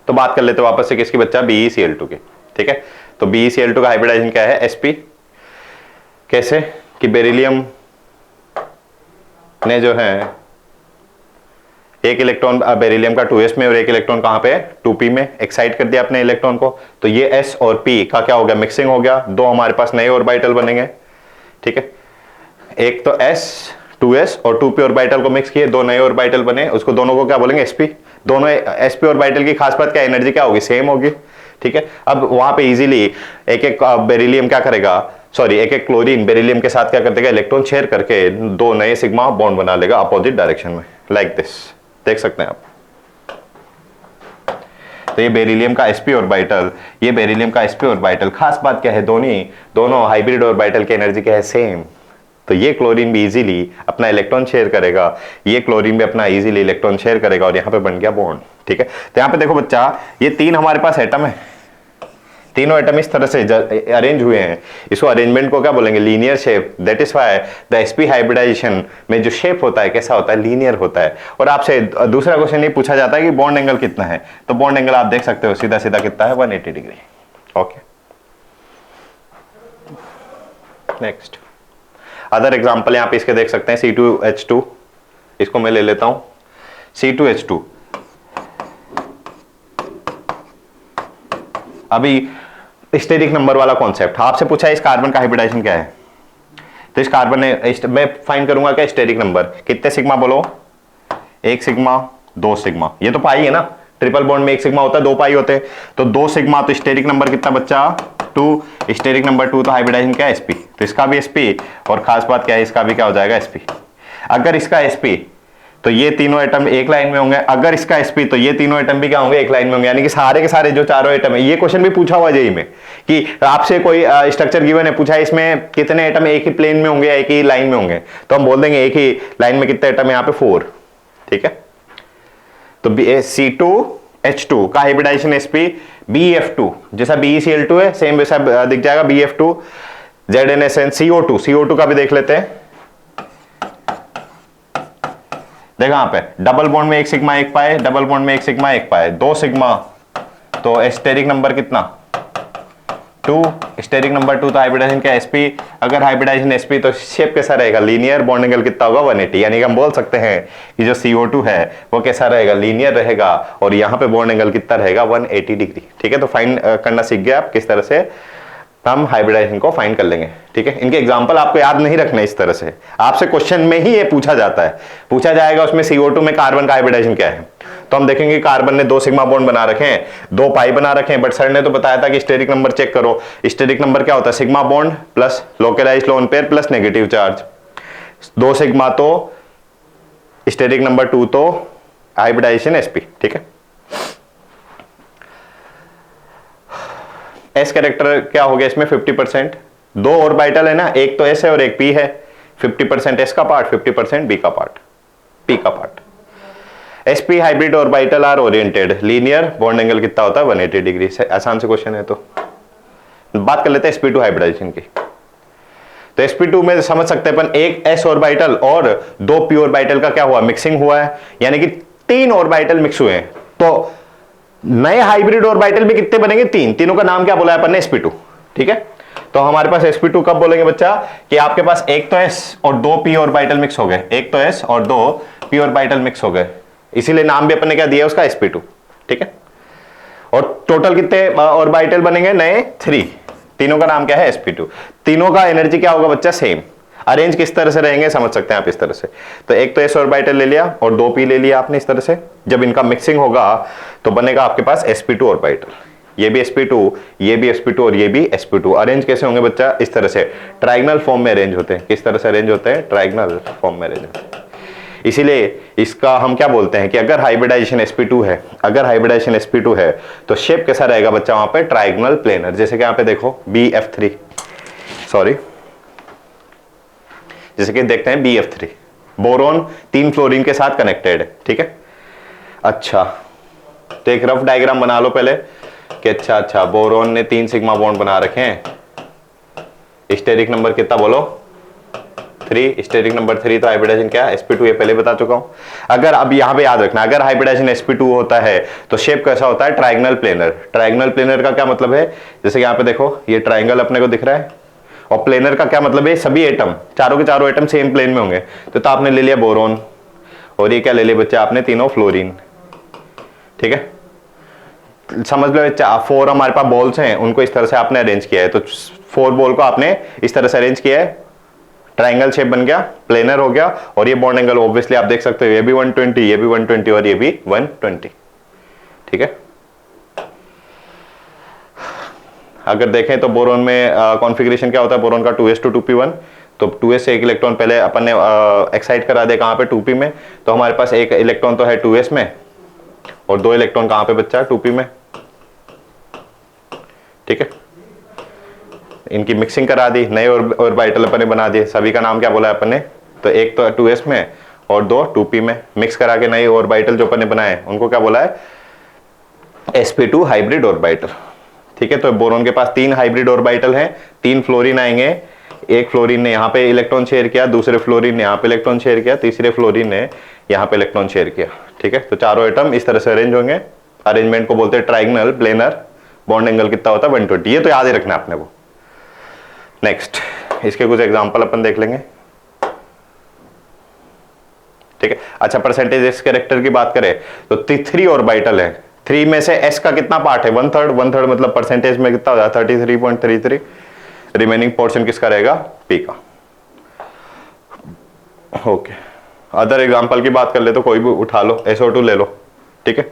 तो बात कर लेते वापस से किसकी बच्चा, BeCl2 की। ठीक है, तो BeCl2 का हाइब्रिडाइजेशन क्या है, sp। कैसे कि बेरिलियम ने जो है एक इलेक्ट्रॉन बेरिलियम का 2s में और एक इलेक्ट्रॉन कहां पे, 2p में एक्साइट कर दिया अपने इलेक्ट्रॉन को। तो ये s और p का क्या हो गया, मिक्सिंग हो गया, 2 हमारे पास नए ऑर्बिटल बनेंगे। ठीक है, एक तो S2S और 2p ऑर्बिटल को मिक्स किए, दो नए ऑर्बिटल बने, उसको दोनों को क्या बोलेंगे sp। दोनों sp ऑर्बिटल की खास बात क्या, एनर्जी क्या होगी, सेम होगी, ठीक है। अब वहां पे इजीली एक एक बेरिलियम क्या करेगा, सॉरी एक एक क्लोरीन बेरिलियम के साथ क्या कर देगा, इलेक्ट्रॉन शेयर करके दो नए सिग्मा बॉन्ड बना लेगा अपोजिट डायरेक्शन में, लाइक दिस, देख सकते हैं आप। तो ये बेरिलियम का sp ऑर्बिटल, ये बेरिलियम का sp ऑर्बिटल, खास बात क्या है, दोनों हाइब्रिड ऑर्बिटल की एनर्जी क्या है, सेम। तो ये क्लोरीन भी इजीली अपना इलेक्ट्रॉन शेयर करेगा, ये क्लोरीन भी अपना इजीली इलेक्ट्रॉन शेयर करेगा और यहाँ पे बन गया बॉन्ड, ठीक है। तो यहाँ पे देखो बच्चा, ये तीन हमारे पास एटम है, तीनों एटम इस तरह से अरेंज हुए हैं, इसको अरेंजमेंट को क्या बोलेंगे, linear shape. That is why the sp hybridization में जो शेप होता है कैसा होता है, लीनियर होता है। और आपसे दूसरा क्वेश्चन ये पूछा जाता है कि बॉन्ड एंगल कितना है, तो बॉन्ड एंगल आप देख सकते हो सीधा सीधा कितना है, 180 degree. Okay, next other example यहाँ पे इसके देख सकते हैं, C2H2, इसको मैं ले लेता हूं, C2H2। अभी स्टेरिक नंबर वाला कॉन्सेप्ट आपसे पूछा है, इस कार्बन का हाइब्रिडाइजेशन क्या है, तो इस कार्बन ने, मैं फाइंड करूंगा क्या स्टेरिक नंबर, कितने सिग्मा बोलो, एक सिग्मा, दो सिग्मा, ये तो पाई है ना, ट्रिपल बॉन्ड में एक सिग्मा होता है, दो पाई होते हैं, तो दो सिग्मा, तो स्टेरिक नंबर कितना बच्चा, 2, स्टेरिक नंबर 2, तो हाइब्रिडाइजेशन क्या है, sp, तो इसका भी sp, और खास बात क्या है, इसका भी क्या हो जाएगा, sp। अगर इसका sp तो ये तीनों एटम एक लाइन में होंगे, अगर इसका sp तो ये तीनों एटम भी क्या होंगे, एक लाइन में होंगे, यानी कि सारे के सारे जो चारों एटम है, ये क्वेश्चन भी पूछा हुआ जेई में कि आपसे कोई स्ट्रक्चर गिवन है, पूछा है इसमें कितने एटम एक ही प्लेन में होंगे या एक ही लाइन में होंगे, तो हम बोल देंगे एक ही लाइन में कितने एटम है, यहाँ पे 4, ठीक है। तो C2H2 का हाइब्रिडाइजेशन sp BF2, जैसा BeCl2 है सेम वैसा दिख जाएगा BF2, ZnSN CO2 का भी देख लेते हैं। देखो यहाँ पे डबल बॉन्ड में एक सिग्मा एक पाए, डबल बॉन्ड में एक सिग्मा एक पाए, दो सिग्मा, तो स्टेरिक नंबर कितना, 2, स्टेरिक नंबर 2, तो हाइब्रिडाइजेशन क्या sp। अगर हाइब्रिडाइजेशन sp तो शेप कैसा रहेगा, लीनियर, बॉन्ड एंगल कितना होगा, 180, यानी कि हम बोल सकते हैं कि जो CO2 है वो कैसा रहेगा, लीनियर रहेगा, और यहाँ पे बॉन्ड एंगल कितना रहेगा, 180 डिग्री, ठीक है। तो फाइंड करना सीख गए आप किस तरह से हम हाइब्रिडाइजेशन को फाइंड कर लेंगे, ठीक है। इनके एग्जांपल आपको याद नहीं रखना, इस तरह से आपसे क्वेश्चन में ही ये पूछा जाता है, पूछा जाएगा उसमें CO2 में कार्बन का हाइब्रिडाइजेशन क्या है, तो हम देखेंगे कार्बन ने दो सिग्मा बॉन्ड बना रखे हैं, दो पाई बना रखे हैं, बट सर ने तो बताया था कि स्टेरिक नंबर चेक करो, स्टेरिक नंबर क्या होता है, sigma bond plus localized lone pair plus negative charge, दो सिग्मा तो स्टेरिक नंबर 2 तो हाइब्रिडाइजेशन sp, ठीक है। एस कैरेक्टर क्या हो गया इसमें, 50%, दो ऑर्बिटल है ना, एक तो s है और एक p है, 50% s का पार्ट, 50% b का पार्ट, p का part. sp hybrid orbital are oriented linear, bond angle कितना होता है, 180 डिग्री। आसान से क्वेश्चन है, तो बात कर लेते हैं sp2 हाइब्रिडाइजेशन की। तो sp2 में समझ सकते हैं अपन, एक s ऑर्बिटल और दो p ऑर्बिटल का क्या हुआ, मिक्सिंग हुआ है, यानी कि तीन ऑर्बिटल मिक्स हुए हैं, तो नए हाइब्रिड ऑर्बिटल भी कितने बनेंगे, तीनों का नाम क्या बोला है अपन ने, sp2, ठीक है। तो हमारे पास sp2 कब बोलेंगे बच्चा, कि आपके पास एक तो s और दो p ऑर्बिटल मिक्स हो गए, एक तो s और दो p ऑर्बिटल मिक्स हो गए, इसीलिए नाम भी अपन ने क्या दिया उसका, sp2, ठीक है। और टोटल कितने ऑर्बिटल बनेंगे नए, 3, तीनों का नाम क्या है, sp2। तीनों का एनर्जी क्या होगा बच्चा, सेम। अरेंज किस तरह से रहेंगे समझ सकते हैं आप इस तरह से, तो एक तो s ऑर्बिटल ले लिया और दो p ले लिया आपने, इस तरह से जब इनका मिक्सिंग होगा तो बनेगा आपके पास sp2 ऑर्बिटल, ये भी sp2, ये भी sp2 और ये भी sp2। अरेंज कैसे होंगे बच्चा, इस तरह से ट्रायंगल फॉर्म में अरेंज होते हैं। किस तरह से अरेंज होते हैं, ट्रायंगल फॉर्म में अरेंज होते हैं। इसीलिए इसका हम क्या बोलते हैं कि अगर हाइब्रिडाइजेशन sp2 है, अगर हाइब्रिडाइजेशन sp2 है तो शेप कैसा रहेगा बच्चा वहां पे, ट्रायंगल प्लेनर। जैसे कि यहाँ पे देखो BF3, सॉरी जैसे कि देखते हैं BF3, बोरोन 3 फ्लोरीन के साथ कनेक्टेड है, ठीक है। अच्छा, तो एक रफ डायग्राम बना लो पहले कि अच्छा बोरोन ने 3 सिग्मा बॉन्ड बना रखे हैं, स्टेरिक नंबर कितना बोलो, 3, स्टेरिक नंबर 3, तो हाइब्रिडाइजेशन क्या है, sp2, ये पहले बता चुका हूं। अगर अब यहां पे याद रखना, अगर हाइब्रिडाइजेशन sp2 होता है तो शेप कैसा होता है, ट्रायंगल प्लेनर। ट्रायंगल प्लेनर का क्या मतलब है, जैसे कि यहां पे देखो ये ट्रायंगल अपने को दिख रहा है, और प्लेनर का क्या मतलब है, सभी एटम, चारों के चारों एटम सेम प्लेन में होंगे, तो आपने ले लिया बोरोन, और ये क्या ले लिया बच्चा आपने, तीनों फ्लोरीन, ठीक है। समझ लो 4 हमारे पास बॉल्स हैं, उनको इस तरह से आपने अरेंज किया है, तो 4 बॉल को आपने इस तरह से अरेंज किया है, ट्राइंगल शेप बन गया, प्लेनर हो गया, और ये बॉन्ड एंगल ऑब्वियसली आप देख सकते हो ये भी 120, ये भी 120 और ये भी 120। ठीक है, अगर देखें तो बोरोन में कॉन्फ़िगरेशन क्या होता है, बोरोन का 2s2 2p1, तो 2s से एक इलेक्ट्रॉन पहले अपन ने एक्साइट करा दिया कहाँ पे 2p में, तो हमारे पास एक इलेक्ट्रॉन तो है 2s में और 2 इलेक्ट्रॉन कहाँ पे बच्चा है 2p में। ठीक है, इनकी मिक्सिंग करा दी, नए ऑर्बिटल अपन ने बना दिए, सभी का नाम क्या बोला है अपन ने, तो एक तो 2s में और 2 2p में, मिक्स करा के नए ऑर्बिटल जो अपन ने बनाए उनको क्या बोला है, sp2 हाइब्रिड ऑर्बिटल। ठीक है, तो बोरोन के पास 3 हाइब्रिड ऑर्बिटल हैं, 3 फ्लोरीन आएंगे, एक फ्लोरीन ने यहाँ पे इलेक्ट्रॉन शेयर किया, दूसरे फ्लोरीन ने यहाँ पे इलेक्ट्रॉन शेयर किया, तीसरे फ्लोरीन ने यहाँ पे इलेक्ट्रॉन शेयर किया। ठीक है, तो चारों एटम इस तरह से अरेंज होंगे, अरेंजमेंट को बोलते हैं ट्राइगोनल प्लेनर, बॉन्ड एंगल कितना होता है 120, ये तो याद ही रखना है आपने। वो नेक्स्ट इसके कुछ एग्जांपल अपन देख लेंगे। ठीक है, अच्छा परसेंटेज एस कैरेक्टर की बात करें तो 3 ऑर्बिटल है, 3 में से एस का कितना पार्ट है, 1/3 मतलब परसेंटेज में कितना हो जाता है 33.33, रिमेनिंग पोर्शन किसका रहेगा, पी का। ओके, अदर एग्जांपल की बात कर ले तो कोई भी उठा लो, SO2 ले लो। ठीक है,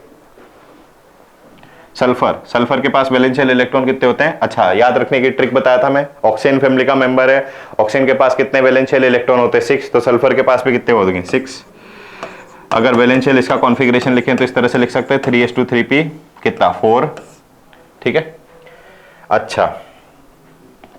सल्फर, सल्फर के पास वैलेंशियल इलेक्ट्रॉन कितने होते हैं, अच्छा याद रखने की ट्रिक बताया था मैं, ऑक्सीजन फैमिली का मेंबर है, ऑक्सीजन के पास कितने वैलेंशियल इलेक्ट्रॉन होते हैं 6, तो सल्फर के पास भी कितने होंगे 6। अगर वैलेंशियल इसका कॉन्फ़िगरेशन लिखें तो इस तरह से लिख सकते हैं 3s2 3p कितना 4। ठीक है, अच्छा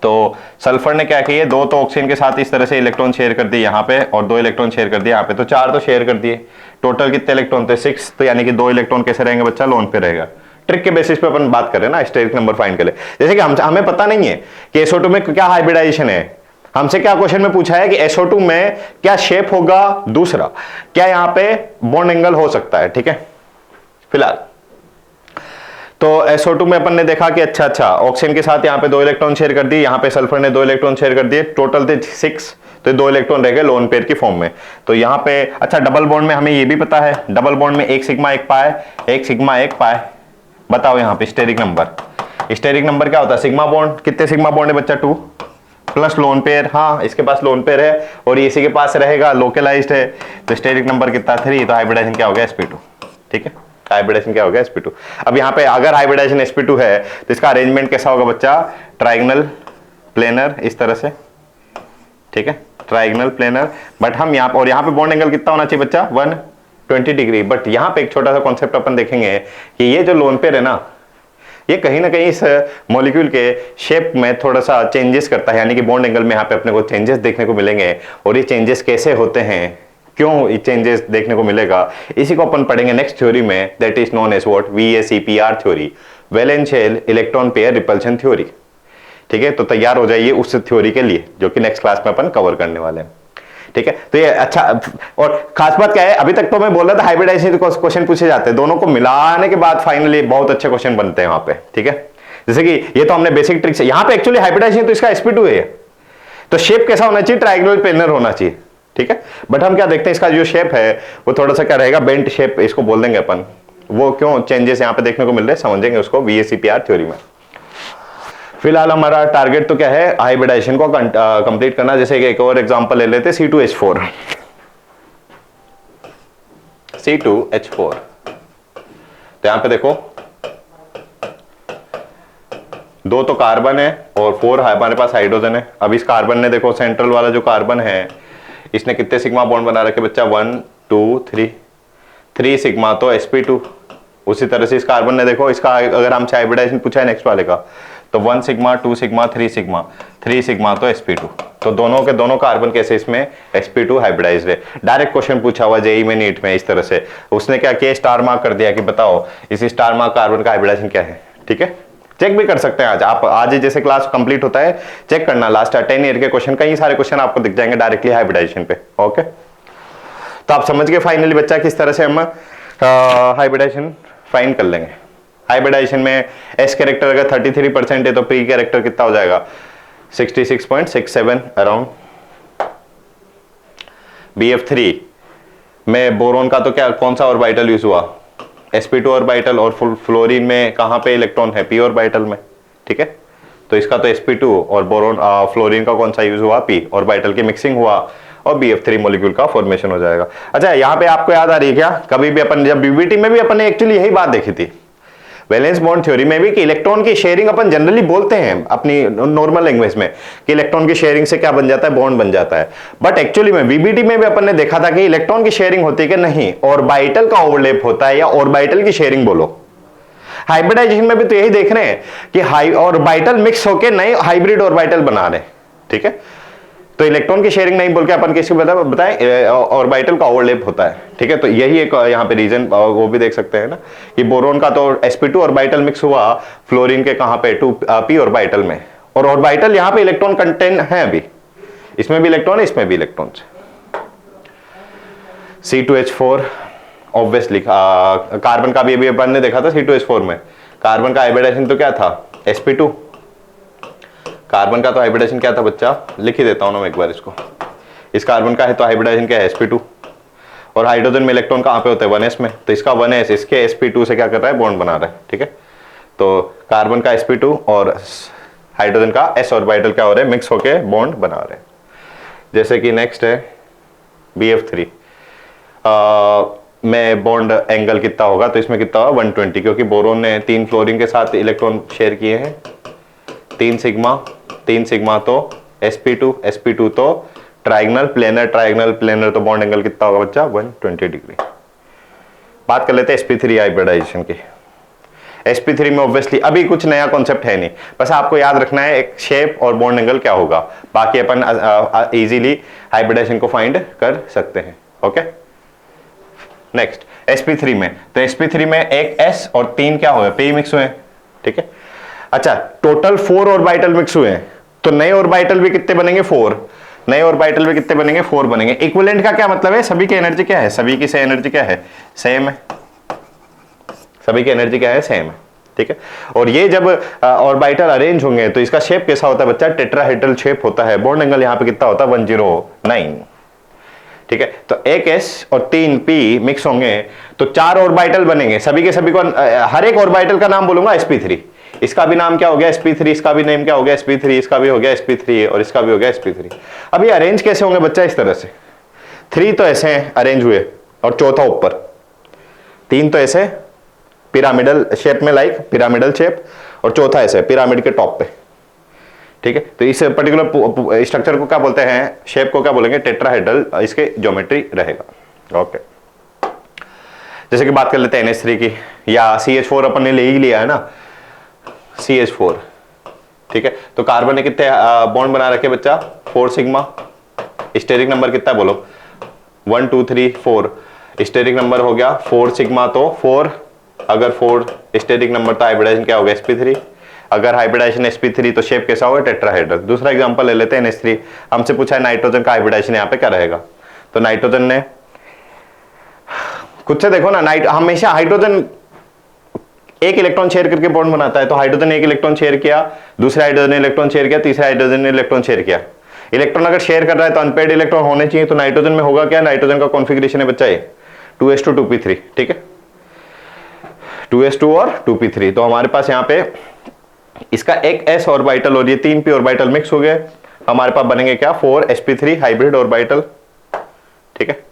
तो सल्फर ने क्या किया, 2 तो ऑक्सीजन के साथ इस तरह से इलेक्ट्रॉन शेयर कर दिए यहाँ पे और 2 इलेक्ट्रॉन शेयर कर दिए यहाँ पे, तो 4 तो शेयर कर दिए, टोटल कितने इलेक्ट्रॉन थे 6, तो यानी कि 2 इलेक्ट्रॉन कैसे रहेंगे बच्चा, लोन पे रहेगा। ट्रिक के बेसिस पे अपन बात करें ना स्टेरिक नंबर फाइंड के लिए, जैसे कि हमें पता नहीं है कि SO2 में क्या हाइब्रिडाइजेशन है, हमसे क्या क्वेश्चन में पूछा है कि SO2 में क्या शेप होगा, दूसरा क्या यहाँ पे बॉन्ड एंगल हो सकता है। ठीक है, फिलहाल तो SO2 में अपन ने देखा कि अच्छा ऑक्सीजन के साथ यहाँ पे 2 इलेक्ट्रॉन शेयर कर दिए, यहाँ पे सल्फर ने 2 इलेक्ट्रॉन शेयर कर दिए, टोटल थे 6, तो 2 इलेक्ट्रॉन रह गए लोन पेयर की फॉर्म में। तो यहाँ पे अच्छा डबल बॉन्ड में हमें ये भी पता है, डबल बॉन्ड में 1 सिग्मा 1 पाई, 1 सिग्मा 1 पाई। बताओ यहाँ पे स्टेरिक नंबर क्या होता है, सिग्मा बॉन्ड, कितने सिग्मा बॉन्ड है बच्चा 2 प्लस लोन पेयर, हाँ इसके पास लोन पेयर है और इसी के पास रहेगा, लोकलाइज्ड है, तो स्टेरिक नंबर कितना 3, तो हाइब्रिडाइजेशन क्या हो गया sp2। ठीक है, हाइब्रिडाइजेशन क्या हो गया sp2। अब यहाँ पे अगर हाइब्रिडाइजेशन sp2 है तो इसका अरेंजमेंट कैसा होगा बच्चा, ट्राइगोनल प्लेनर इस तरह से। ठीक है, ट्राइगोनल प्लेनर, बट हम यहाँ पे, और यहाँ पे बॉन्ड एंगल कितना होना चाहिए बच्चा 120 डिग्री। बट यहाँ पे एक छोटा सा कॉन्सेप्ट अपन देखेंगे कि ये जो लोन पेयर है ना, ये कहीं ना कहीं इस मॉलिक्यूल के शेप में थोड़ा सा चेंजेस करता है, यानी कि बॉन्ड एंगल में यहाँ पे अपने को चेंजेस देखने को मिलेंगे, और ये चेंजेस कैसे होते हैं, क्यों ये चेंजेस देखने को मिलेगा, इसी को अपन पढ़ेंगे नेक्स्ट थ्योरी में, that is known as what, VACPR theory, valential electron pair repulsion theory. ठीक है, तो तैयार हो जाइए उस थ्योरी के लिए जो कि नेक्स्ट क्लास में अपन कवर करने वाले हैं। ठीक है, तो ये अच्छा, और खास बात क्या है, अभी तक तो मैं बोल रहा था हाइब्रिडाइजेशन के क्वेश्चन पूछे जाते हैं, दोनों को मिलाने के बाद फाइनली बहुत अच्छे क्वेश्चन बनते हैं वहां पे। ठीक है, जैसे कि ये तो हमने बेसिक ट्रिक्स, यहाँ पे एक्चुअली हाइब्रिडाइजेशन तो इसका sp2 है, तो शेप कैसा होना चाहिए, ट्राइगोनल प्लेनर होना चाहिए। ठीक है, बट हम क्या देखते हैं इसका जो शेप है वो थोड़ा सा क्या रहेगा, बेंट शेप इसको बोल देंगे अपन, वो क्यों चेंजेस यहाँ पे देखने को मिल रहे हैं समझेंगे उसको VACPR थ्योरी में। फिलहाल हमारा टारगेट तो क्या है, हाइब्रिडाइजेशन को कंप्लीट करना। जैसे कि एक और एग्जांपल ले लेते हैं C2H4, C2H4, तो यहां पे देखो 2 तो कार्बन है और 4 हमारे पास हाइड्रोजन है। अब इस कार्बन ने देखो, सेंट्रल वाला जो कार्बन है इसने कितने सिग्मा बॉन्ड बना रखे बच्चा, 1 2 3 सिग्मा, तो sp2। उसी तरह से इस कार्बन ने देखो, इसका अगर हमसे हाइब्रिडाइजेशन पूछा है नेक्स्ट वाले का, तो 1 सिग्मा 2 सिग्मा 3 सिग्मा तो sp2। तो दोनों के दोनों कार्बन कैसे इसमें sp2 हाइब्रिडाइज्ड है। डायरेक्ट क्वेश्चन पूछा हुआ जेईई में, नीट में, इस तरह से उसने क्या किया, स्टार मार्क कर दिया कि बताओ इस स्टार मार्क कार्बन का हाइब्रिडाइजेशन क्या है। ठीक है, चेक भी कर सकते हैं आज जैसे क्लास कंप्लीट होता है चेक करना, लास्ट 10 ईयर के क्वेश्चन, कई सारे क्वेश्चन आपको दिख जाएंगे डायरेक्टली हाइब्रिडाइजेशन पे। ओके, तो आप समझ गए फाइनली बच्चा किस तरह से हम हाइब्रिडाइजेशन फाइंड कर लेंगे। हाइब्रिडाइजेशन में एस कैरेक्टर अगर 33% है तो पी कैरेक्टर कितना हो जाएगा, 66.67 अराउंड। BF3 में बोरोन का तो क्या, कौन सा ऑर्बिटल यूज हुआ, sp2 ऑर्बिटल, और फ्लोरीन में कहां पे इलेक्ट्रॉन है, p ऑर्बिटल में। ठीक है, तो इसका तो sp2 और बोरोन फ्लोरीन का कौन सा यूज हुआ, p, ऑर्बिटल की मिक्सिंग हुआ और BF3 मॉलिक्यूल का फॉर्मेशन हो जाएगा। अच्छा, यहाँ पे आपको याद आ रही है क्या, कभी भी अपन जब BBT में भी अपन ने एक्चुअली यही बात देखी थी वैलेंस बॉन्ड थ्योरी में भी कि इलेक्ट्रॉन की शेयरिंग अपन जनरली बोलते हैं अपनी नॉर्मल लैंग्वेज में कि इलेक्ट्रॉन की शेयरिंग से क्या बन जाता है, बॉन्ड बन जाता है। बट एक्चुअली में बीबीटी में भी अपन ने देखा था कि इलेक्ट्रॉन की शेयरिंग होती है कि नहीं, ऑर्बिटल का ओवरलैप होता है या ऑर्बिटल की शेयरिंग बोलो। हाइब्रिडाइजेशन में भी तो यही देख रहे हैं कि ऑर्बिटल मिक्स होकर नए हाइब्रिड ऑर्बिटल बना रहे हैं, ठीक है। तो इलेक्ट्रॉन की शेयरिंग नहीं बोल के अपन किसी को बताएं ऑर्बिटल का ओवरलैप होता है, ठीक है। तो यही एक यहाँ पे रीजन वो भी देख सकते हैं ना कि बोरोन का तो sp2 ऑर्बिटल मिक्स हुआ फ्लोरीन के कहां पे 2p ऑर्बिटल में, और ऑर्बिटल यहाँ पे इलेक्ट्रॉन कंटेन है, अभी इसमें भी इलेक्ट्रॉन है इसमें भी इलेक्ट्रॉन। C2H4 ऑब्वियसली कार्बन का भी अभी अपन ने देखा था C2H4 में कार्बन का हाइब्रिडाइजेशन तो क्या था, sp2। कार्बन का तो हाइब्रिडाइजेशन क्या था बच्चा, लिख ही देता हूं ना मैं एक बार इसको। इस कार्बन का है तो हाइब्रिडाइजेशन क्या है, sp2। और हाइड्रोजन में इलेक्ट्रॉन कहां पे होते हैं, 1s में, तो इसका 1s इसके sp2 से क्या कर रहा है, बॉन्ड बना रहा है, ठीक है। तो कार्बन का sp2 और हाइड्रोजन का s ऑर्बिटल क्या हो रहा है, मिक्स होके बॉन्ड बना रहे हैं। जैसे कि नेक्स्ट है BF3 में बॉन्ड एंगल कितना होगा, तो इसमें कितना होगा 120, क्योंकि बोरोन ने 3 फ्लोरीन के साथ इलेक्ट्रॉन शेयर किए हैं, 3 सिग्मा तो sp2 तो ट्राइगनल प्लेनर तो बॉन्ड एंगल कितना होगा बच्चा, 120 डिग्री। बात कर लेते हैं sp3 हाइब्रिडाइजेशन की। sp3 में ऑब्वियसली अभी कुछ नया कॉन्सेप्ट है नहीं, बस आपको याद रखना है एक शेप और बॉन्ड एंगल क्या होगा, बाकी अपन इजीली हाइब्रिडाइजेशन को फाइंड कर सकते हैं, ओके। नेक्स्ट sp3 में, तो sp3 में एक s और 3 क्या हुए, p मिक्स हुए, ठीक है। अच्छा, टोटल 4 ऑर्बिटल मिक्स हुए हैं, तो नए ऑर्बिटल भी कितने बनेंगे, 4। नए ऑर्बिटल भी कितने बनेंगे, 4 बनेंगे। इक्विवेलेंट का क्या मतलब है, सभी की एनर्जी क्या है, सभी की से एनर्जी क्या है, सेम है, सभी की एनर्जी क्या है, सेम है, ठीक है। और ये जब ऑर्बिटल अरेंज होंगे तो इसका शेप कैसा होता है बच्चा, टेट्राहेड्रल शेप होता है। बॉन्ड एंगल यहां पे कितना होता है, 109, ठीक है। तो एक s और 3 p मिक्स होंगे तो 4 ऑर्बिटल बनेंगे, सभी के सभी को हर एक ऑर्बिटल का नाम बोलूंगा sp3। इसका भी नाम क्या हो गया, sp3, इसका भी नेम क्या हो गया, sp3, इसका भी हो गया sp3 और इसका भी हो गया sp3। अब ये अरेंज कैसे होंगे बच्चा, इस तरह से 3 तो ऐसे अरेंज हुए और चौथा ऊपर, 3 तो ऐसे पिरामिडल शेप में, लाइक पिरामिडल शेप, और चौथा ऐसे पिरामिड के टॉप पे, ठीक है। तो इस पर्टिकुलर स्ट्रक्चर को क्या बोलते हैं, शेप को क्या बोलेंगे, टेट्राहेड्रल इसके ज्योमेट्री रहेगा, ओके। जैसे कि बात कर लेते हैं NH3 की, या CH4 अपन ने ले ही लिया है ना, CH4, ठीक है। तो कार्बन ने कितने बॉन्ड बना रखे बच्चा, 4 सिग्मा। स्टेरिक नंबर कितना है बोलो, 1 2 3 4। स्टेरिक नंबर हो गया 4 सिग्मा, तो 4, अगर 4 स्टेरिक नंबर तो हाइब्रिडाइजेशन क्या होगा, sp3। अगर हाइब्रिडाइजेशन sp3 तो शेप कैसा होगा, टेट्राहेड्रल। दूसरा एग्जांपल ले लेते हैं NH3। हमसे पूछा है नाइट्रोजन का हाइब्रिडाइजेशन यहाँ पे क्या रहेगा, तो नाइट्रोजन ने खुद से देखो ना, हमेशा हाइड्रोजन एक इलेक्ट्रॉन शेयर करके बॉन्ड बनाता है, तो हाइड्रोजन ने एक इलेक्ट्रॉन शेयर किया, दूसरे हाइड्रोजन ने इलेक्ट्रॉन शेयर किया, तीसरे हाइड्रोजन ने इलेक्ट्रॉन शेयर किया। इलेक्ट्रॉन अगर शेयर कर रहा है तो अनपेयर्ड इलेक्ट्रॉन होने चाहिए, तो नाइट्रोजन में होगा क्या, नाइट्रोजन का कॉन्फ़िगरेशन है बच्चा ये 2s2 2p3, ठीक है, 2s2 और 2p3। तो हमारे पास यहाँ पे इसका एक s ऑर्बिटल और ये 3p ऑर्बिटल मिक्स हो गए, हमारे पास बनेंगे क्या, 4sp3 हाइब्रिड ऑर्बिटल, ठीक है।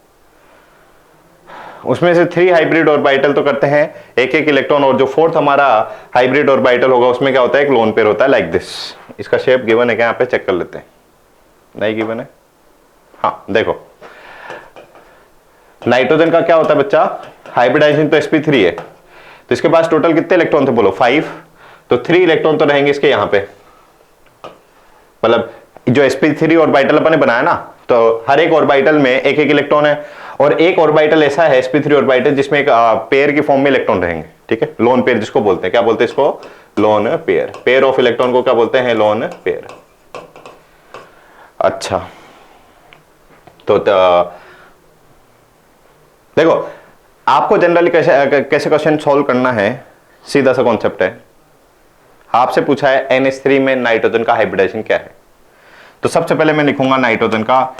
उसमें से 3 हाइब्रिड ऑर्बिटल तो करते हैं एक इलेक्ट्रॉन, और जो 4th हमारा हाइब्रिड ऑर्बिटल होगा उसमें क्या होता है, एक लोन पेयर होता है, लाइक दिस। इसका शेप गिवन है क्या, यहाँ पे चेक कर लेते हैं, नहीं गिवन है, हाँ देखो। नाइट्रोजन का क्या होता है बच्चा, हाइब्रिडाइजेशन तो sp3 है, तो इसके पास टोटल कितने इलेक्ट्रॉन थे बोलो, 5। तो 3 इलेक्ट्रॉन तो रहेंगे इसके यहाँ पे, मतलब जो sp3 ऑर्बिटल अपन ने बनाया ना, तो हर एक ऑर्बिटल में एक इलेक्ट्रॉन है, और एक ऑर्बिटल ऐसा है sp3 ऑर्बिटल जिसमें एक पेयर की फॉर्म में इलेक्ट्रॉन रहेंगे, ठीक है, लोन पेयर जिसको बोलते हैं, क्या बोलते हैं इसको, lone pair. Pair of electron को क्या बोलते हैं, लोन पेयर। अच्छा, तो देखो आपको जनरली कैसे क्वेश्चन सॉल्व करना है, सीधा सा कॉन्सेप्ट है। आपसे पूछा है NH3 में नाइट्रोजन का हाइब्रिडाइजेशन क्या है, तो सबसे पहले मैं लिखूंगा नाइट्रोजन का,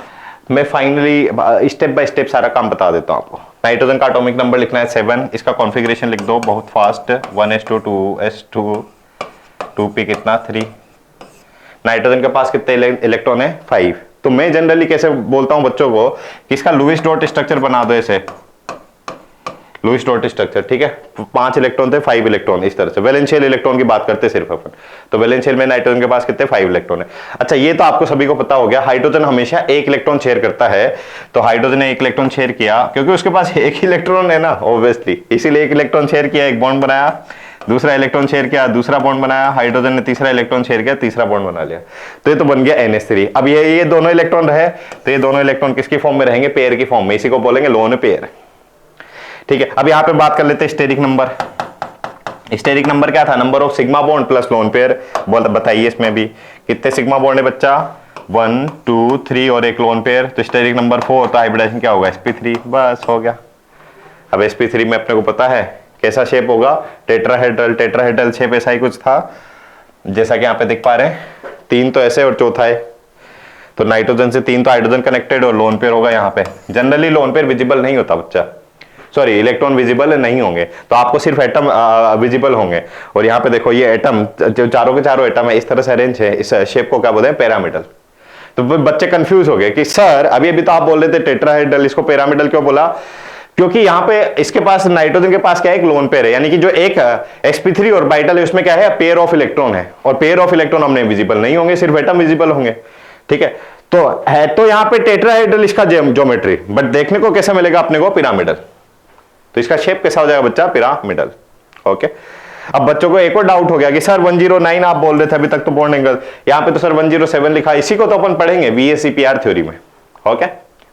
मैं फाइनली स्टेप बाय स्टेप सारा काम बता देता हूं आपको। नाइट्रोजन का एटॉमिक नंबर लिखना है 7, इसका कॉन्फ़िगरेशन लिख दो बहुत फास्ट, 1s2 2s2 2p कितना 3, नाइट्रोजन के पास कितने इलेक्ट्रॉन है 5। तो मैं जनरली कैसे बोलता हूं बच्चों को कि इसका लुईस डॉट स्ट्रक्चर बना दो ऐसे, लुईस डॉट स्ट्रक्चर, ठीक है। 5 इलेक्ट्रॉन थे 5 इलेक्ट्रॉन, इस तरह से वैलेंशियल इलेक्ट्रॉन की बात करते सिर्फ अपन। तो वैलेंशियल में नाइट्रोजन के पास कितने 5 इलेक्ट्रॉन है। अच्छा ये तो आपको सभी को पता हो गया, हाइड्रोजन हमेशा 1 इलेक्ट्रॉन शेयर करता है। तो हाइड्रोजन ने 1 इलेक्ट्रॉन शेयर किया क्योंकि उसके पास 1 इलेक्ट्रॉन है ना ऑब्वियसली, इसीलिए 1 इलेक्ट्रॉन शेयर किया, एक बॉन्ड बनाया, दूसरा इलेक्ट्रॉन शेयर किया, दूसरा बॉन्ड बनाया, हाइड्रोजन ने तीसरा इलेक्ट्रॉन शेयर किया, तीसरा बॉन्ड बना लिया। तो ये तो बन गया NH3। अब ये दोनों इलेक्ट्रॉन रहे तो ये दोनों इलेक्ट्रॉन किसकी फॉर्म में रहेंगे, पेयर की फॉर्म में, इसी को बोलेंगे लोन पेयर, ठीक है। अब यहां पे बात कर लेते हैं स्टेरिक नंबर। स्टेरिक नंबर क्या था, number of sigma bond plus lone pair. बताइए इसमें भी कितने सिग्मा बॉन्ड है बच्चा, 1 2 3 और एक लोन पेयर। तो स्टेरिक नंबर 4, तो हाइब्रिडाइजेशन क्या होगा, sp3, बस हो गया। अब sp3 में अपने को पता है कैसा शेप होगा, टेट्राहेड्रल। टेट्राहेड्रल शेप ऐसा ही कुछ था जैसा कि यहाँ पे देख पा रहे हैं, 3 तो ऐसे और चौथा है। तो नाइट्रोजन से 3 तो हाइड्रोजन कनेक्टेड और लोन पेयर होगा यहाँ पे। जनरली लोन पेयर विजिबल नहीं होता बच्चा, सॉरी इलेक्ट्रॉन विजिबल नहीं होंगे, तो आपको सिर्फ एटम विजिबल होंगे। और यहाँ पे देखो ये एटम जो चारों के चारों एटम है इस तरह से अरेंज है, इस शेप को क्या बोलते हैं, पिरामिडल। तो बच्चे कंफ्यूज हो गए कि सर अभी तो आप बोल रहे थे टेट्राहेड्रल, इसको पिरामिडल क्यों बोला, क्योंकि यहाँ पे इसके पास नाइट्रोजन के पास क्या है, एक लोन पेयर है, यानी कि जो एक sp3 ऑर्बिटल है उसमें क्या है, पेयर ऑफ इलेक्ट्रॉन है, और पेयर ऑफ इलेक्ट्रॉन हमने विजिबल नहीं होंगे, सिर्फ एटम विजिबल होंगे, ठीक है। तो है तो यहाँ पे टेट्राहेड्रल इसका ज्योमेट्री, बट देखने को कैसा मिलेगा अपने को, पिरामिडल। तो इसका शेप कैसा हो जाएगा बच्चा, पिरामिडल, ओके। अब बच्चों को एक और डाउट हो गया कि सर 109 आप बोल रहे थे अभी तक तो बॉन्ड एंगल, यहाँ पे तो सर 107 लिखा है, इसी को तो अपन पढ़ेंगे VSEPR थ्योरी में, ओके।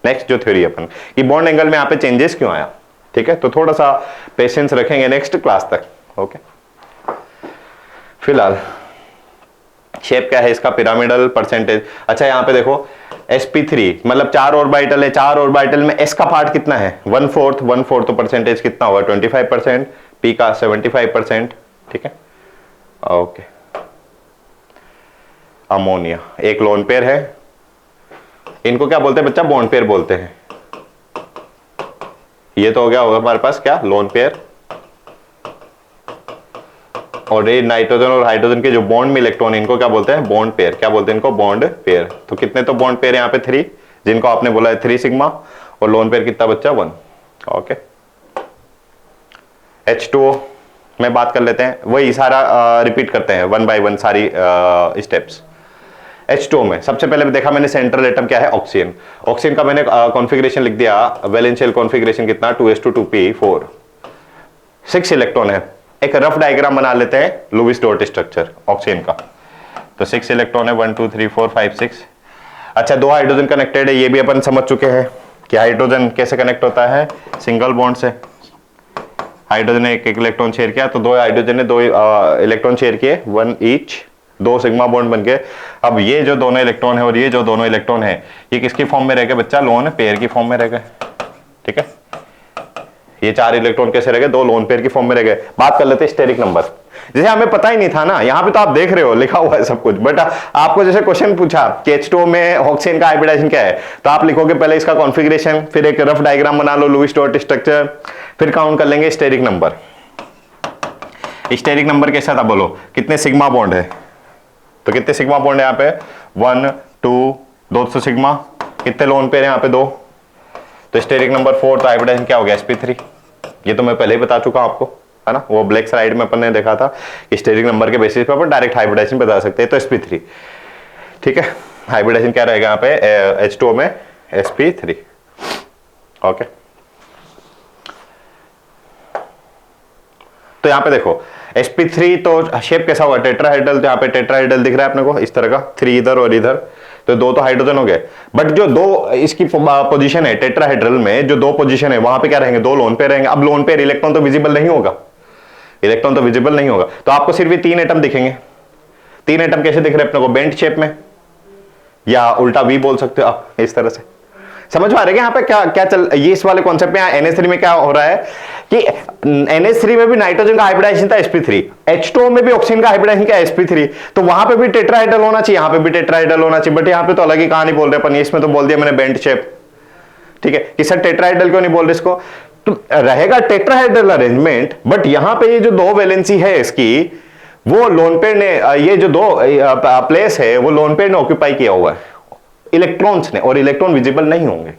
नेक्स्ट जो थ्योरी अपन कि बॉन्ड एंगल में यहाँ पे चेंजेस क्यों आया, ठीक है। तो थोड़ा सा पेशेंस रखेंगे नेक्स्ट क्लास तक, ओके। फिलहाल शेप क्या है इसका, पिरामिडल, परसेंटेज। अच्छा यहाँ पे देखो sp3 मतलब 4 ऑर्बिटल है, 4 ऑर्बिटल में s का पार्ट कितना है, 1/4 तो परसेंटेज कितना होगा 25%, p का 75%, ठीक है, ओके। अमोनिया एक लोन पेयर है, इनको क्या बोलते हैं बच्चा, बॉन्ड पेयर बोलते हैं। ये तो हो गया होगा हमारे पास क्या, लोन पेयर। और ये नाइट्रोजन और हाइड्रोजन के जो बॉन्ड में इलेक्ट्रॉन, इनको क्या बोलते हैं, बॉन्ड पेयर। क्या बोलते हैं इनको, बॉन्ड पेयर। तो कितने तो बॉन्ड पेयर यहाँ पे 3, जिनको आपने बोला है 3 सिग्मा, और लोन पेयर कितना बच्चा 1, ओके। H2O में बात कर लेते हैं, वही सारा रिपीट करते हैं 1 by 1 सारी स्टेप्स। H2O में सबसे पहले देखा मैंने सेंट्रल एटम क्या है, ऑक्सीजन। ऑक्सीजन का मैंने कॉन्फ़िगरेशन लिख दिया, वैलेंशियल कॉन्फ़िगरेशन कितना 2s2 2p4, 6 इलेक्ट्रॉन है। एक रफ डायग्राम बना लेते हैं लुईस डॉट स्ट्रक्चर ऑक्सीजन का। तो 6 इलेक्ट्रॉन है, 1 2 3 4 5 6। अच्छा 2 हाइड्रोजन कनेक्टेड है, ये भी अपन समझ चुके हैं कि हाइड्रोजन कैसे कनेक्ट होता है, सिंगल बॉन्ड से। हाइड्रोजन ने एक इलेक्ट्रॉन शेयर किया, तो 2 हाइड्रोजन ने 2 इलेक्ट्रॉन शेयर किए, 1 ईच, 2 सिग्मा बॉन्ड बन गए। अब ये जो दोनों इलेक्ट्रॉन है और ये जो दोनों इलेक्ट्रॉन है, ये किसकी फॉर्म में रह गए बच्चा, लोन पेयर की फॉर्म में रह गए, ठीक है। ये 4 इलेक्ट्रॉन कैसे रह गए, 2 लोन पेयर की फॉर्म में रह गए। बात कर लेते हैं स्टेरिक नंबर, जैसे हमें पता ही नहीं था ना, यहाँ पे तो आप देख रहे हो लिखा हुआ है सब कुछ, बट आपको जैसे क्वेश्चन पूछा कि H2O में ऑक्सीजन का हाइब्रिडाइजेशन क्या है, तो आप लिखोगे पहले इसका कॉन्फ़िगरेशन, फिर एक रफ डायग्राम बना लो लुईस डॉट स्ट्रक्चर, फिर काउंट कर लेंगे स्टेरिक नंबर। स्टेरिक नंबर कैसा था बोलो, कितने सिग्मा बॉन्ड है, तो कितने सिग्मा बॉन्ड है यहाँ पे 1 2 2 सिग्मा, कितने लोन पेयर है यहाँ पे 2, तो स्टेरिक नंबर 4, तो हाइब्रिडाइजेशन क्या हो गया sp3। ये तो मैं पहले ही बता चुका हूं आपको, है ना, वो ब्लैक स्लाइड में अपन ने देखा था कि स्टेरिक नंबर के बेसिस पर अपन डायरेक्ट हाइब्रिडाइजेशन बता सकते हैं। तो sp3, ठीक है, हाइब्रिडाइजेशन क्या रहेगा यहाँ पे H2O में sp3, ओके। तो यहाँ पे देखो sp3 तो शेप कैसा हुआ, टेट्राहेड्रल, तो यहाँ पे टेट्राहेड्रल दिख रहा है अपने को इस तरह का, 3 इधर और इधर, तो 2 तो हाइड्रोजन हो गए, बट जो 2 इसकी पोजीशन है टेट्राहेड्रल में, जो 2 पोजीशन है वहां पे क्या रहेंगे, 2 लोन पेयर रहेंगे। अब लोन पेयर इलेक्ट्रॉन तो विजिबल नहीं होगा, इलेक्ट्रॉन तो विजिबल नहीं होगा, तो आपको सिर्फ ये 3 एटम दिखेंगे। 3 एटम कैसे दिख रहे हैं अपने को, बेंट शेप में, या उल्टा वी बोल सकते हो आप, इस तरह से। समझ पा रहे हैं यहाँ पे क्या क्या चल, ये इस वाले कॉन्सेप्ट में NH3 में क्या हो रहा है कि NH3 में भी नाइट्रोजन का हाइब्रिडाइजेशन था sp3, H2O में भी ऑक्सीजन का हाइब्रिडाइजेशन क्या sp3, तो वहां पे भी टेट्राहेड्रल होना चाहिए, यहाँ पे भी टेट्राहेड्रल होना चाहिए, बट यहाँ पे तो अलग ही कहानी बोल रहे अपन, इसमें तो बोल दिया मैंने बेंट शेप, ठीक है। कि सर टेट्राहेड्रल क्यों नहीं बोल रहे इसको, तो रहेगा टेट्राहेड्रल अरेंजमेंट, बट यहाँ पे ये जो 2 वैलेंसी है इसकी, वो लोन पेयर ने ये जो दो प्लेस है वो लोन पेयर ने ऑक्यूपाई किया हुआ है इलेक्ट्रॉन्स ने, और इलेक्ट्रॉन विजिबल नहीं होंगे,